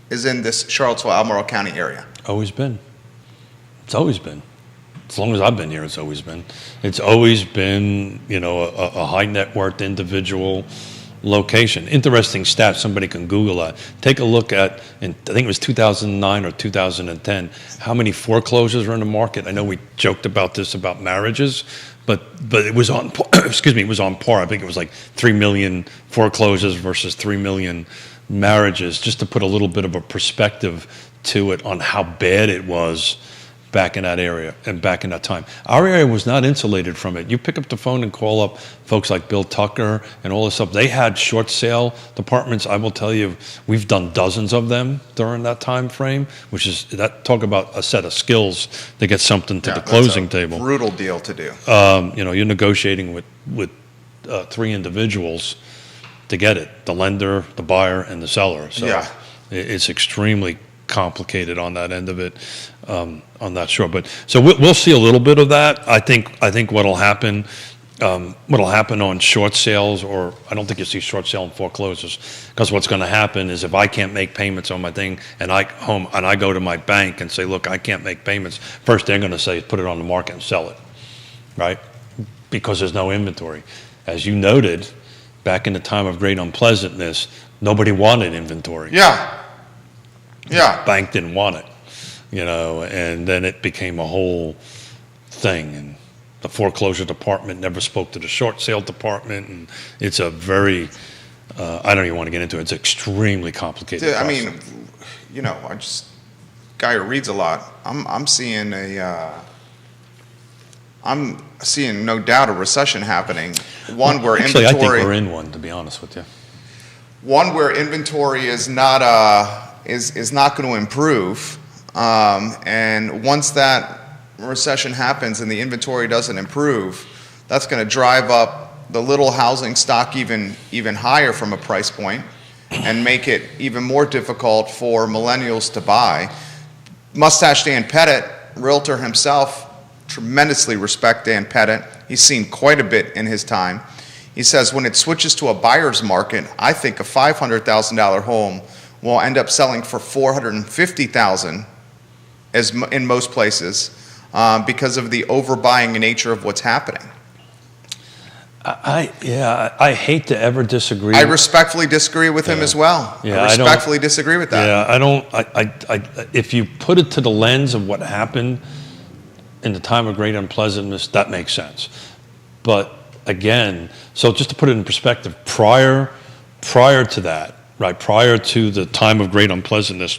is in this Charlottesville, Albemarle County area. Always been. It's always been. As long as I've been here, it's always been. It's always been, a high net worth individual location. Interesting stat, somebody can Google that. Take a look at, I think it was 2009 or 2010, how many foreclosures are in the market. I know we joked about this about marriages, but it was on, excuse me, it was on par. I think it was like 3 million foreclosures versus 3 million marriages, just to put a little bit of a perspective to it on how bad it was back in that area and back in that time. Our area was not insulated from it. You pick up the phone and call up folks like Bill Tucker and all this stuff. They had short sale departments. I will tell you, we've done dozens of them during that time frame, which is, that talk about a set of skills to get something to the closing table. Brutal deal to do. You're negotiating with 3 individuals to get it, the lender, the buyer, and the seller. So Yeah. it's extremely complicated on that end of it. I'm not sure, but so we'll see a little bit of that. I think what'll happen on short sales, or I don't think you see short sale and foreclosures, because what's going to happen is if I can't make payments on my thing and I go to my bank and say, look, I can't make payments, first they're going to say put it on the market and sell it, right? Because there's no inventory. As you noted, back in the time of great unpleasantness, nobody wanted inventory. Yeah. Yeah. Bank didn't want it, and then it became a whole thing. And the foreclosure department never spoke to the short sale department, and it's a very, I don't even want to get into it. It's extremely complicated. I mean, I just, guy who reads a lot, I'm seeing no doubt a recession happening. One where actually, inventory, I think we're in one, to be honest with you. One where inventory is not is not going to improve, and once that recession happens and the inventory doesn't improve, that's going to drive up the little housing stock even higher from a price point, and make it even more difficult for millennials to buy. Mustache Dan Pettit, realtor himself, tremendously respect Dan Pettit. He's seen quite a bit in his time. He says when it switches to a buyer's market, I think a $500,000 home will end up selling for $450,000 in most places, because of the overbuying nature of what's happening. I hate to ever disagree. I respectfully disagree with him as well. Yeah, I respectfully disagree with that. Yeah, I don't. If you put it to the lens of what happened in the time of great unpleasantness, that makes sense. But again, so just to put it in perspective, prior to that, right, prior to the time of great unpleasantness,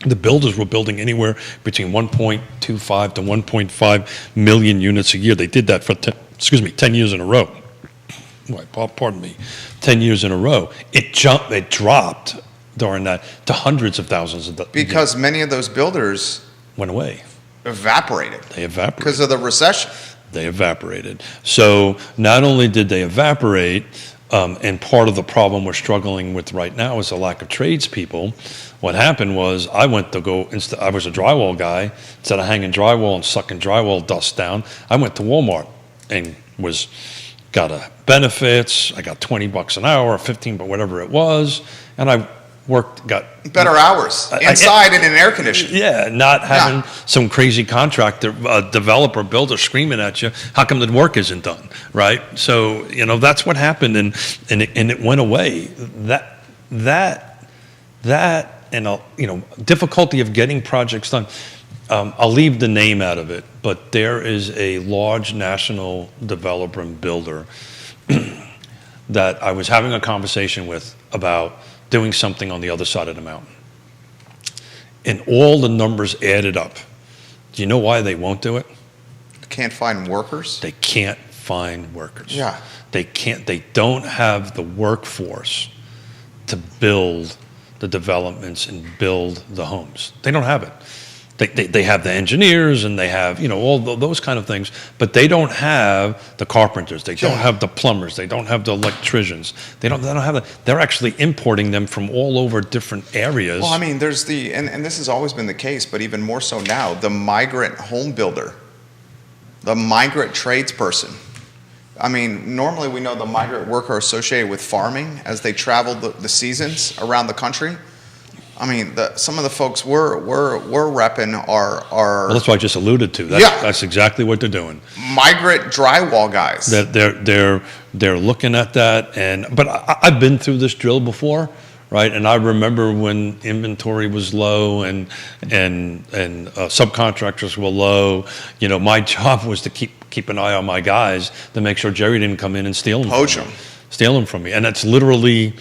the builders were building anywhere between 1.25 to 1.5 million units a year. They did that for 10 years in a row. Pardon me, 10 years in a row. It dropped during that to hundreds of thousands of because many of those builders went away. Evaporated. They evaporated because of the recession. They evaporated. So not only did they evaporate, and part of the problem we're struggling with right now is a lack of tradespeople. What happened was I was a drywall guy. Instead of hanging drywall and sucking drywall dust down, I went to Walmart and got a benefits. I got $20 an hour, 15, but whatever it was, and I got better hours inside and in air conditioning. Yeah, not having some crazy contractor, developer, builder screaming at you. How come the work isn't done? Right. So that's what happened, and it went away. That and difficulty of getting projects done. I'll leave the name out of it, but there is a large national developer and builder that I was having a conversation with about doing something on the other side of the mountain. And all the numbers added up. Do you know why they won't do it? Can't find workers? They can't find workers. Yeah. They don't have the workforce to build the developments and build the homes. They don't have it. They have the engineers and they have all those kind of things, but they don't have the carpenters. They don't have the plumbers. They don't have the electricians. They don't have that. They're actually importing them from all over different areas. Well, I mean, there's and this has always been the case, but even more so now, the migrant home builder, the migrant tradesperson. I mean, normally we know the migrant worker associated with farming as they travel the seasons around the country. I mean, some of the folks we're repping are Well, that's what I just alluded to. That's exactly what they're doing. migrant drywall guys. They're looking at that, but I've been through this drill before, right? And I remember when inventory was low and subcontractors were low. You know, my job was to keep an eye on my guys to make sure Jerry didn't come in and steal them from me. And that's literally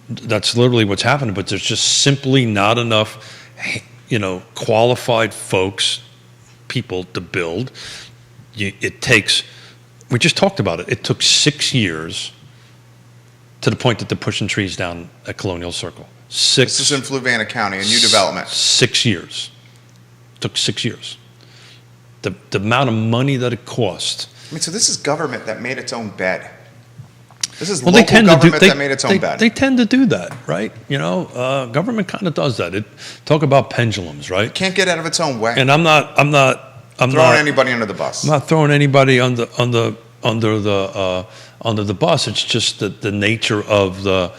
what's happening. But there's just simply not enough, you know, qualified people to build. It takes. We just talked about it. It took 6 years to the point that they're pushing trees down at Colonial Circle. This is in Fluvanna County, a new development. 6 years. It took 6 years. The amount of money that it cost. I mean, so this is government that made its own bed. This is Well, local government that made its own bed. They tend to do that, right? You know, government kind of does that. Talk about pendulums, right? It can't get out of its own way. And I'm not throwing anybody under the bus. I'm not throwing anybody under the bus. It's just the nature of the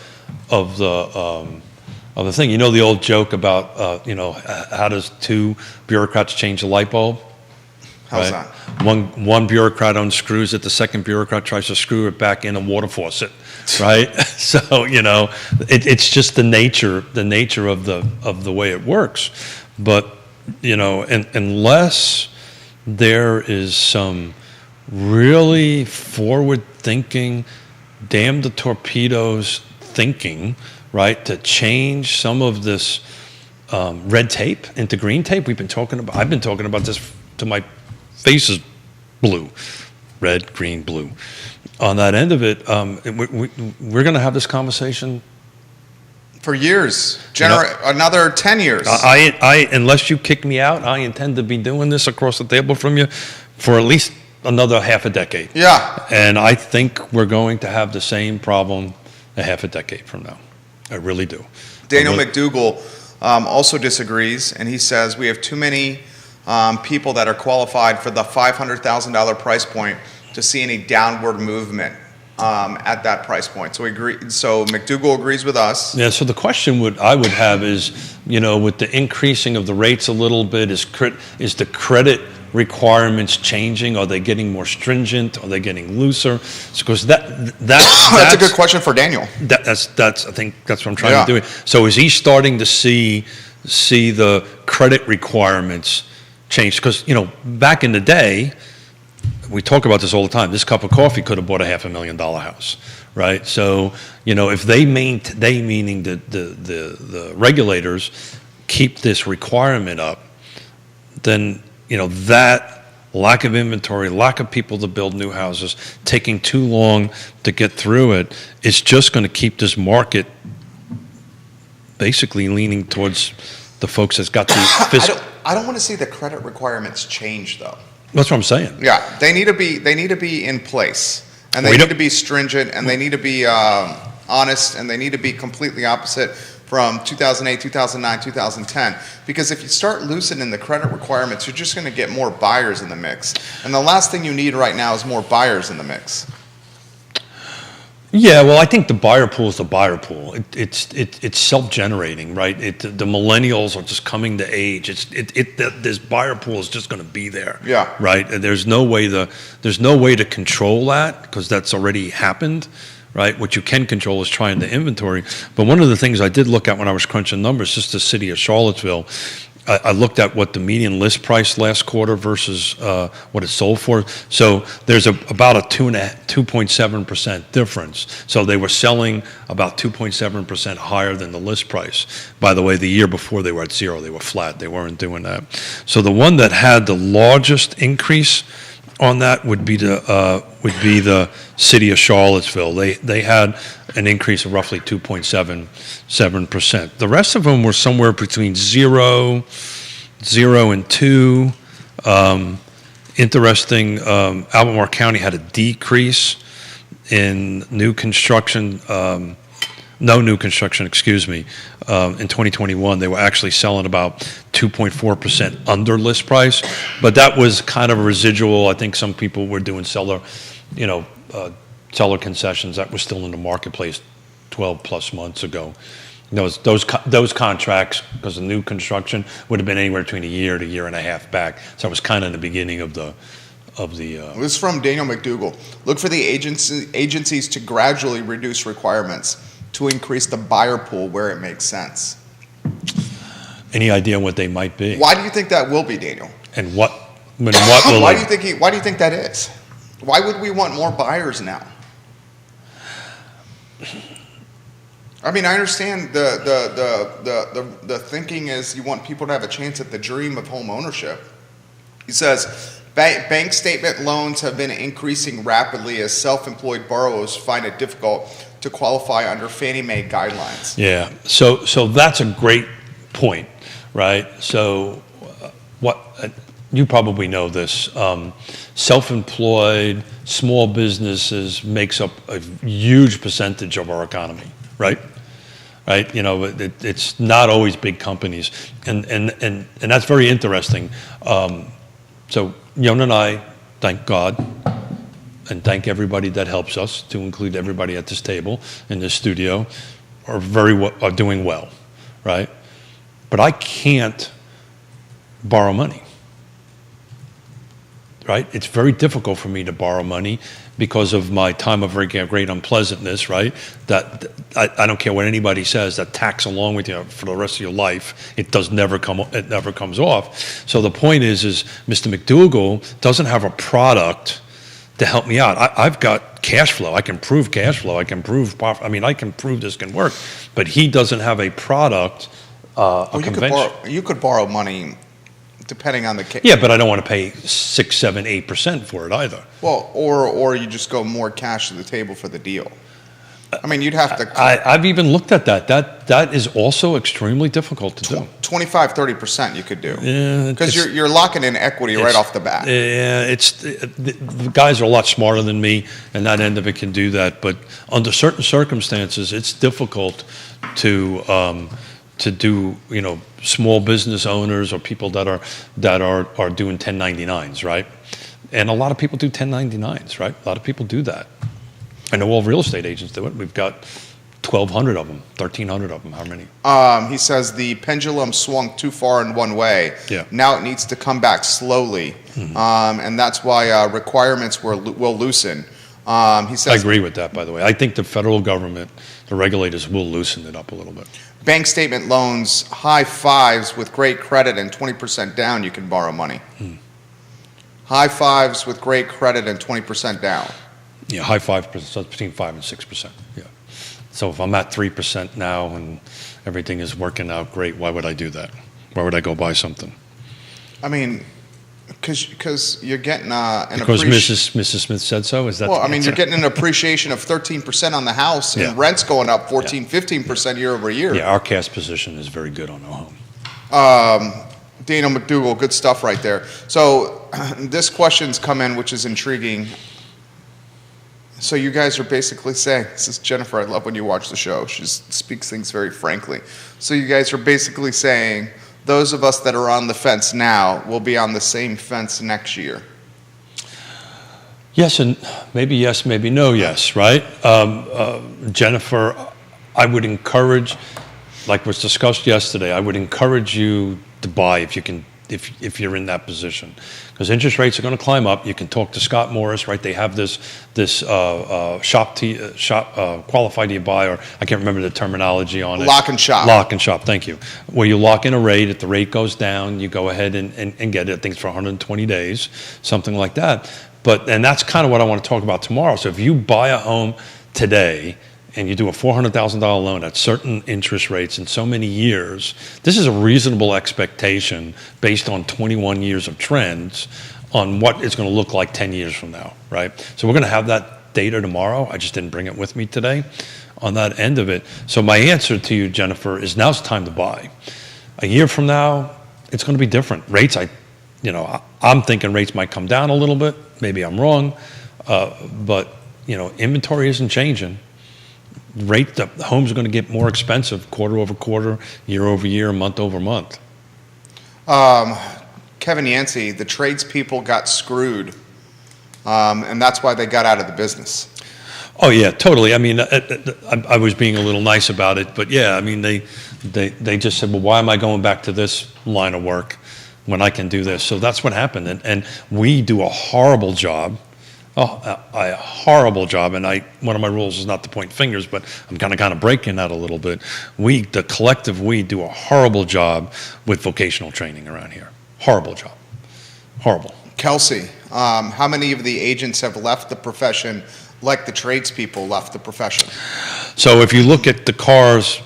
thing. You know the old joke about how does two bureaucrats change a light bulb? How's right? that? One bureaucrat unscrews it. The second bureaucrat tries to screw it back in a water faucet, right? So you know, it's just the nature of the way it works. But you know, unless there is some really forward-thinking, damn the torpedoes thinking, right, to change some of this red tape into green tape. I've been talking about this till my face is blue, red, green, blue. On that end of it, we're going to have this conversation for years, another 10 years. I unless you kick me out, I intend to be doing this across the table from you for at least another half a decade. Yeah. And I think we're going to have the same problem a half a decade from now. I really do. Daniel McDougall also disagrees, and he says we have too many people that are qualified for the $500,000 price point to see any downward movement at that price point. So McDougall agrees with us. Yeah. So the question I would have is, you know, with the increasing of the rates a little bit, is the credit requirements changing? Are they getting more stringent? Are they getting looser? Because that's a good question for Daniel. I think that's what I'm trying to do. So is he starting to see the credit requirements change? Because you know, back in the day, we talk about this all the time. This cup of coffee could have bought a $500,000 house, right? So you know, if they meaning the regulators keep this requirement up, then you know, that lack of inventory, lack of people to build new houses, taking too long to get through it, is just going to keep this market basically leaning towards the folks that's got the fiscal. I don't want to see the credit requirements change, though. That's what I'm saying. Yeah, they need to be in place, and they need to be stringent, and they need to be honest, and they need to be completely opposite from 2008, 2009, 2010. Because if you start loosening the credit requirements, you're just going to get more buyers in the mix. And the last thing you need right now is more buyers in the mix. Yeah, well, I think the buyer pool is the buyer pool. It's self-generating, right? The millennials are just coming to age. This buyer pool is just going to be there. Yeah. Right. And there's no way to control that because that's already happened. Right, what you can control is trying the inventory. But one of the things I did look at when I was crunching numbers, just the city of Charlottesville, I looked at what the median list price last quarter versus what it sold for. So there's about a 2.7% difference. So they were selling about 2.7% higher than the list price. By the way, the year before they were at zero. They were flat. They weren't doing that. So the one that had the largest increase on that would be the city of Charlottesville. They had an increase of roughly 2.77%. The rest of them were somewhere between 0 and 2. Interesting, Albemarle County had a decrease in new construction. No new construction, excuse me. In 2021, they were actually selling about 2.4% under list price, but that was kind of a residual. I think some people were doing seller concessions that was still in the marketplace 12 plus months ago. Those contracts, because of new construction, would have been anywhere between a year to a year and a half back. So it was kind of the beginning of the. This is from Daniel McDougall. Look for the agencies to gradually reduce requirements to increase the buyer pool where it makes sense. Any idea what they might be? Why do you think that will be, Daniel? And what will why do you think that is? Why would we want more buyers now? I mean, I understand the thinking is you want people to have a chance at the dream of home ownership. He says, bank statement loans have been increasing rapidly as self-employed borrowers find it difficult to qualify under Fannie Mae guidelines. Yeah, so that's a great point, right? So you probably know this. Self-employed, small businesses makes up a huge percentage of our economy, right? Right, it's not always big companies, and that's very interesting. So Yona and I, thank God, and thank everybody that helps us, to include everybody at this table in this studio, are doing well, right? But I can't borrow money, right? It's very difficult for me to borrow money because of my time of great unpleasantness, right? That I don't care what anybody says, that tax along with you for the rest of your life, it never comes off. So the point is Mr. McDougall doesn't have a product to help me out. I've got cash flow. I can prove cash flow. I can prove profit. I mean, I can prove this can work. But he doesn't have a product. You could borrow money depending on the case. Yeah, but I don't want to pay 6, 7, 8% for it either. Well, or you just go more cash to the table for the deal. I mean, you'd have to. I've even looked at that. That is also extremely difficult to do. 25, 30% you could do. Yeah, because you're locking in equity right off the bat. Yeah, the guys are a lot smarter than me, and that end of it can do that. But under certain circumstances, it's difficult to do, small business owners or people that are doing 1099s, right? And a lot of people do 1099s, right? A lot of people do that. I know all real estate agents do it. We've got 1,200 of them, 1,300 of them. How many? He says the pendulum swung too far in one way. Yeah. Now it needs to come back slowly, and that's why requirements will loosen. He says. I agree with that, by the way. I think the federal government, the regulators, will loosen it up a little bit. Bank statement loans, high fives with great credit and 20% down, you can borrow money. High fives with great credit and 20% down. Yeah, high 5%, so between 5 and 6%. Yeah. So if I'm at 3% now and everything is working out great, why would I do that? Why would I go buy something? I mean, because you're getting because Mrs. Smith said so. Is that? Well, I mean, you're getting an appreciation of 13% on the house, and rent's going up 15% year over year. Yeah, our cash position is very good on our home. Daniel McDougall, good stuff right there. So this question's come in, which is intriguing. So you guys are basically saying, this is Jennifer, I love when you watch the show. She speaks things very frankly. So you guys are basically saying, those of us that are on the fence now will be on the same fence next year. Yes, and maybe yes, maybe no, yes, right? Jennifer, I would encourage, like was discussed yesterday, I would encourage you to buy if you can, if you're in that position, because interest rates are going to climb up. You can talk to Scott Morris, right? They have this qualify to buy, or I can't remember the terminology on it. Lock and shop. Lock and shop. Thank you. Where you lock in a rate. If the rate goes down, you go ahead and get it. I think it's for 120 days, something like that. And that's kind of what I want to talk about tomorrow. So if you buy a home today and you do a $400,000 loan at certain interest rates in so many years, this is a reasonable expectation based on 21 years of trends on what it's going to look like 10 years from now, right? So we're going to have that data tomorrow. I just didn't bring it with me today on that end of it. So my answer to you, Jennifer, is now's the time to buy. A year from now, it's going to be different. Rates, I'm thinking rates might come down a little bit. Maybe I'm wrong, but inventory isn't changing. The homes are going to get more expensive quarter over quarter, year over year, month over month. Kevin Yancey, the tradespeople got screwed, and that's why they got out of the business. Oh yeah, totally. I mean, I was being a little nice about it, but yeah, I mean, they just said, well, why am I going back to this line of work when I can do this? So that's what happened, and we do a horrible job. A horrible job, and one of my rules is not to point fingers, but I'm kind of breaking that a little bit. The collective we do a horrible job with vocational training around here. Horrible job. Horrible. Kelsey, how many of the agents have left the profession like the tradespeople left the profession? So if you look at the cars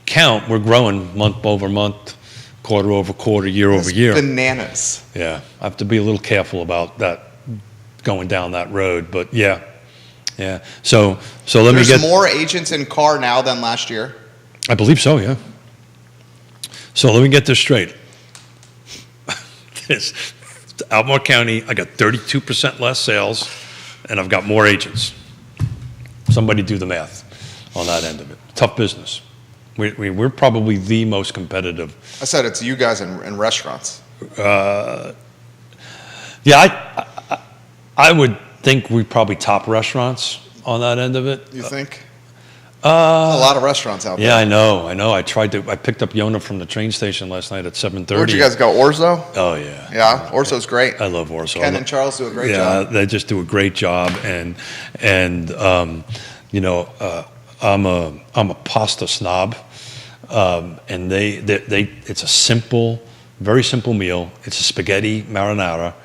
count, we're growing month over month, quarter over quarter, year over year. Bananas. Yeah, I have to be a little careful about that, going down that road, but yeah. So let me get. There's more agents in car now than last year. I believe so, yeah. So let me get this straight. Albemarle County, I got 32% less sales, and I've got more agents. Somebody do the math on that end of it. Tough business. We're probably the most competitive. I said it's you guys in restaurants. Yeah, I would think we probably top restaurants on that end of it. You think? There's a lot of restaurants out there. Yeah, I know. I picked up Yona from the train station last night at 7:30. Where'd you guys go? Orzo? Oh, yeah. Yeah, Orzo's great. I love Orzo. Ken and Charles do a great job. Yeah, they just do a great job, and I'm a pasta snob, and it's a simple, very simple meal. It's a spaghetti marinara,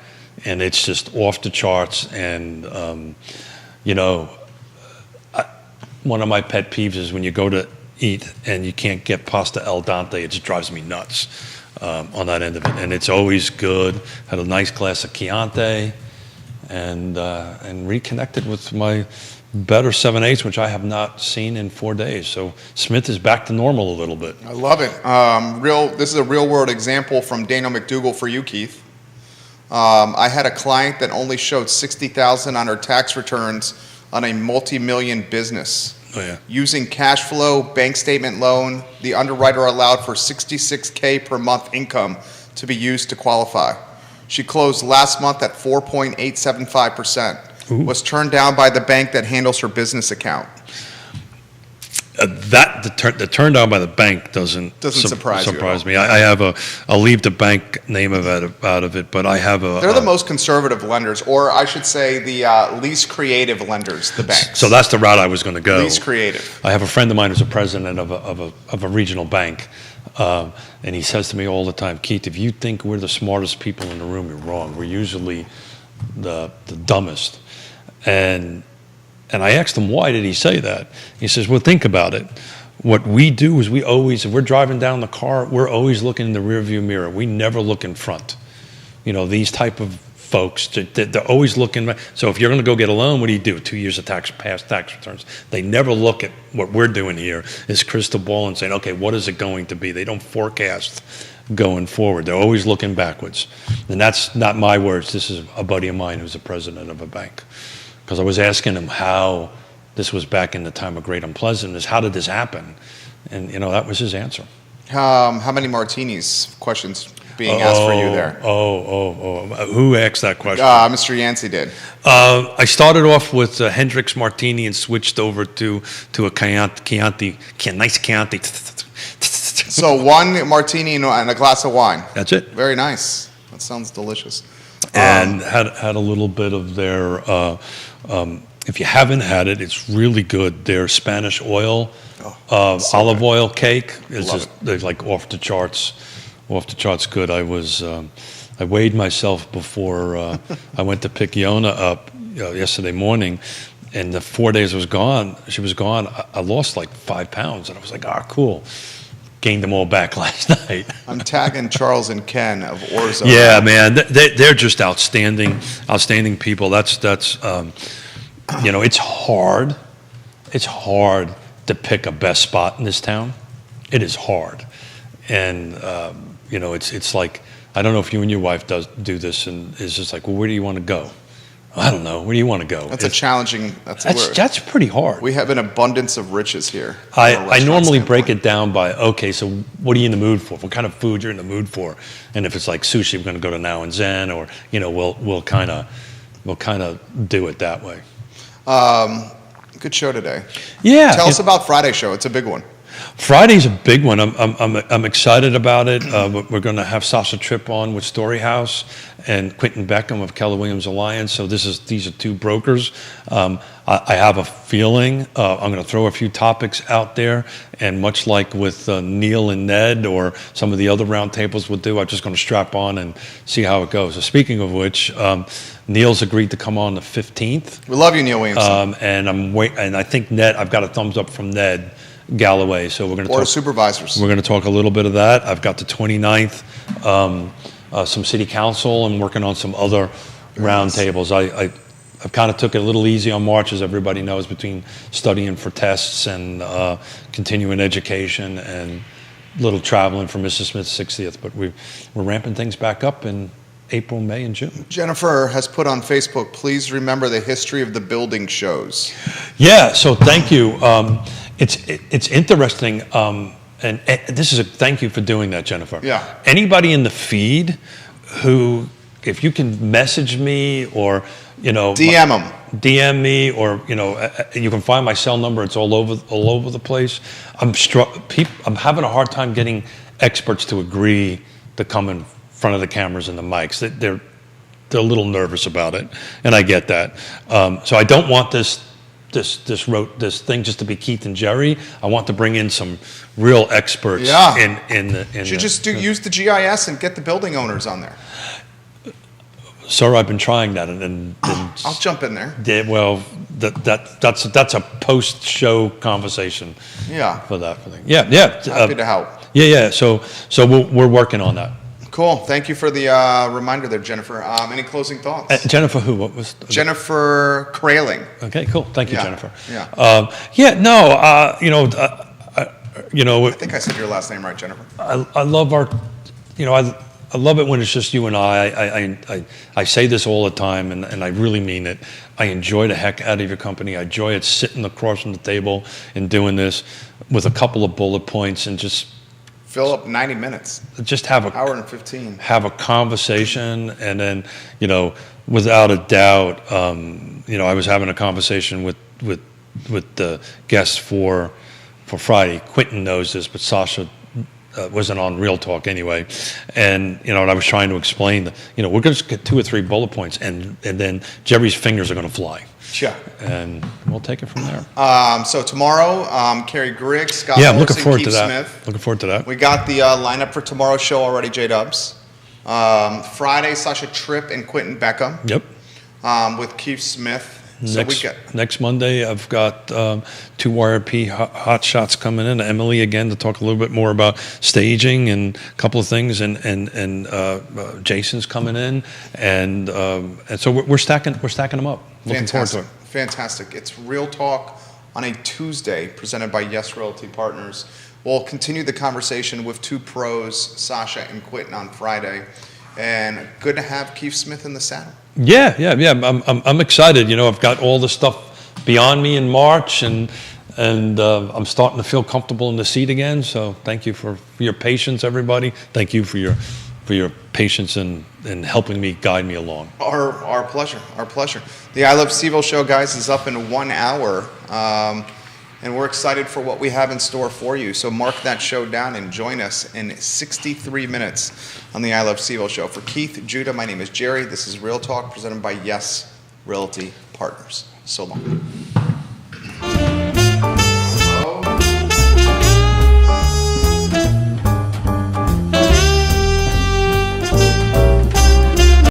and it's just off the charts. And one of my pet peeves is when you go to eat and you can't get pasta al dente. It just drives me nuts on that end of it. And it's always good. Had a nice glass of Chianti, and reconnected with my better 7/8, which I have not seen in 4 days. So Smith is back to normal a little bit. I love it. This is a real world example from Daniel McDougall for you, Keith. I had a client that only showed $60,000 on her tax returns on a multi-million business. Oh, yeah. Using cash flow, bank statement loan, the underwriter allowed for $66K per month income to be used to qualify. She closed last month at 4.875%. Ooh. Was turned down by the bank that handles her business account. The turn down by the bank doesn't surprise you at all. me. I'll leave the bank name out of it, but I have a. They're the most conservative lenders, or I should say the least creative lenders, the banks. So that's the route I was going to go. Least creative. I have a friend of mine who's a president of a regional bank, and he says to me all the time, Keith, if you think we're the smartest people in the room, you're wrong. We're usually the dumbest. And I asked him, why did he say that? He says, well, think about it. What we do is if we're driving down the car, we're always looking in the rearview mirror. We never look in front. These type of folks, they're always looking. So if you're going to go get a loan, what do? 2 years of past tax returns. They never look at what we're doing here is crystal ball and saying, okay, what is it going to be? They don't forecast going forward. They're always looking backwards. And that's not my words. This is a buddy of mine who's a president of a bank. Because I was asking him how, this was back in the time of great unpleasantness, how did this happen? And, that was his answer. How many martinis? Questions being asked for you there. Who asked that question? Mr. Yancey did. I started off with a Hendrix Martini and switched over to a nice Chianti. So one martini and a glass of wine. That's it. Very nice. That sounds delicious. And had a little bit of their, if you haven't had it, it's really good. Their Spanish oil, olive oil cake is they're like off the charts good. I weighed myself before I went to pick Yona up yesterday morning, and the 4 days she was gone. I lost like 5 pounds, and I was like, cool. Gained them all back last night. I'm tagging Charles and Ken of Orzo. Yeah, man, they're just outstanding people. It's hard. It's hard to pick a best spot in this town. It is hard, and it's like, I don't know if you and your wife do this, and it's just like, well, where do you want to go? I don't know. Where do you want to go? That's challenging. That's pretty hard. We have an abundance of riches here. I normally break it down by, okay, so what are you in the mood for? What kind of food you're in the mood for? And if it's like sushi, we're going to go to Now and Zen, or we'll kind of do it that way. Good show today. Yeah. Tell us about Friday's show. It's a big one. Friday's a big one. I'm excited about it. We're going to have Sasha Tripp on with Storyhouse and Quentin Beckham of Keller Williams Alliance. So these are two brokers. I have a feeling I'm going to throw a few topics out there, and much like with Neil and Ned or some of the other roundtables would do, I'm just going to strap on and see how it goes. So speaking of which, Neil's agreed to come on the 15th. We love you, Neil Williamson. And I think Ned, I've got a thumbs up from Ned Galloway, so we're going to Board talk. of Supervisors. We're going to talk a little bit of that. I've got the 29th, some city council, and working on some other roundtables. I've kind of took it a little easy on March, as everybody knows, between studying for tests and continuing education and little traveling for Mrs. Smith's 60th. But we're ramping things back up in April, May, and June. Jennifer has put on Facebook, please remember the history of the building shows. Yeah, so thank you. It's interesting, and this is a thank you for doing that, Jennifer. Yeah. Anybody in the feed who, if you can message me or, DM them. DM me, or you can find my cell number. It's all over the place. I'm having a hard time getting experts to agree to come in front of the cameras and the mics. They're a little nervous about it, and I get that. So I don't want this thing just to be Keith and Jerry. I want to bring in some real experts. Yeah. Use the GIS and get the building owners on there. Sir, I've been trying that, and I'll jump in there. Well, that's a post-show conversation. Yeah. For that thing. Yeah. Happy to help. Yeah. So we're working on that. Cool. Thank you for the reminder there, Jennifer. Any closing thoughts? Jennifer, who? What was? Jennifer Kraling. Okay, cool. Thank you, Jennifer. Yeah. I think I said your last name right, Jennifer. I love our, I love it when it's just you and I say this all the time, and I really mean it. I enjoy the heck out of your company. I enjoy it sitting across from the table and doing this with a couple of bullet points and just fill up 90 minutes. Just have an hour and 15. Have a conversation, and then without a doubt, I was having a conversation with the guests for Friday. Quentin knows this, but Sasha wasn't on Real Talk anyway, and and I was trying to explain that we're going to get 2 or 3 bullet points, and then Jerry's fingers are going to fly. Yeah. And we'll take it from there. So tomorrow, Carrie Grigg, Scott I'm Morrison, looking forward Keith to that. Smith. Looking forward to that. We got the lineup for tomorrow's show already, J-Dubs. Friday, Sasha Tripp and Quentin Beckham. Yep. With Keith Smith. Next Monday, I've got 2 YRP hot shots coming in. Emily again to talk a little bit more about staging and a couple of things, and Jason's coming in, and so we're stacking them up. Looking forward to it. Fantastic. It's Real Talk on a Tuesday, presented by Yes Realty Partners. We'll continue the conversation with 2 pros, Sasha and Quentin, on Friday, and good to have Keith Smith in the saddle. Yeah. I'm excited. I've got all the stuff beyond me in March, and I'm starting to feel comfortable in the seat again. So thank you for your patience, everybody. Thank you for your patience and helping me guide me along. Our pleasure. The I Love CVille show, guys, is up in 1 hour, and we're excited for what we have in store for you. So mark that show down and join us in 63 minutes on the I Love CVille show. For Keith, Judah, my name is Jerry. This is Real Talk, presented by Yes Realty Partners. So long.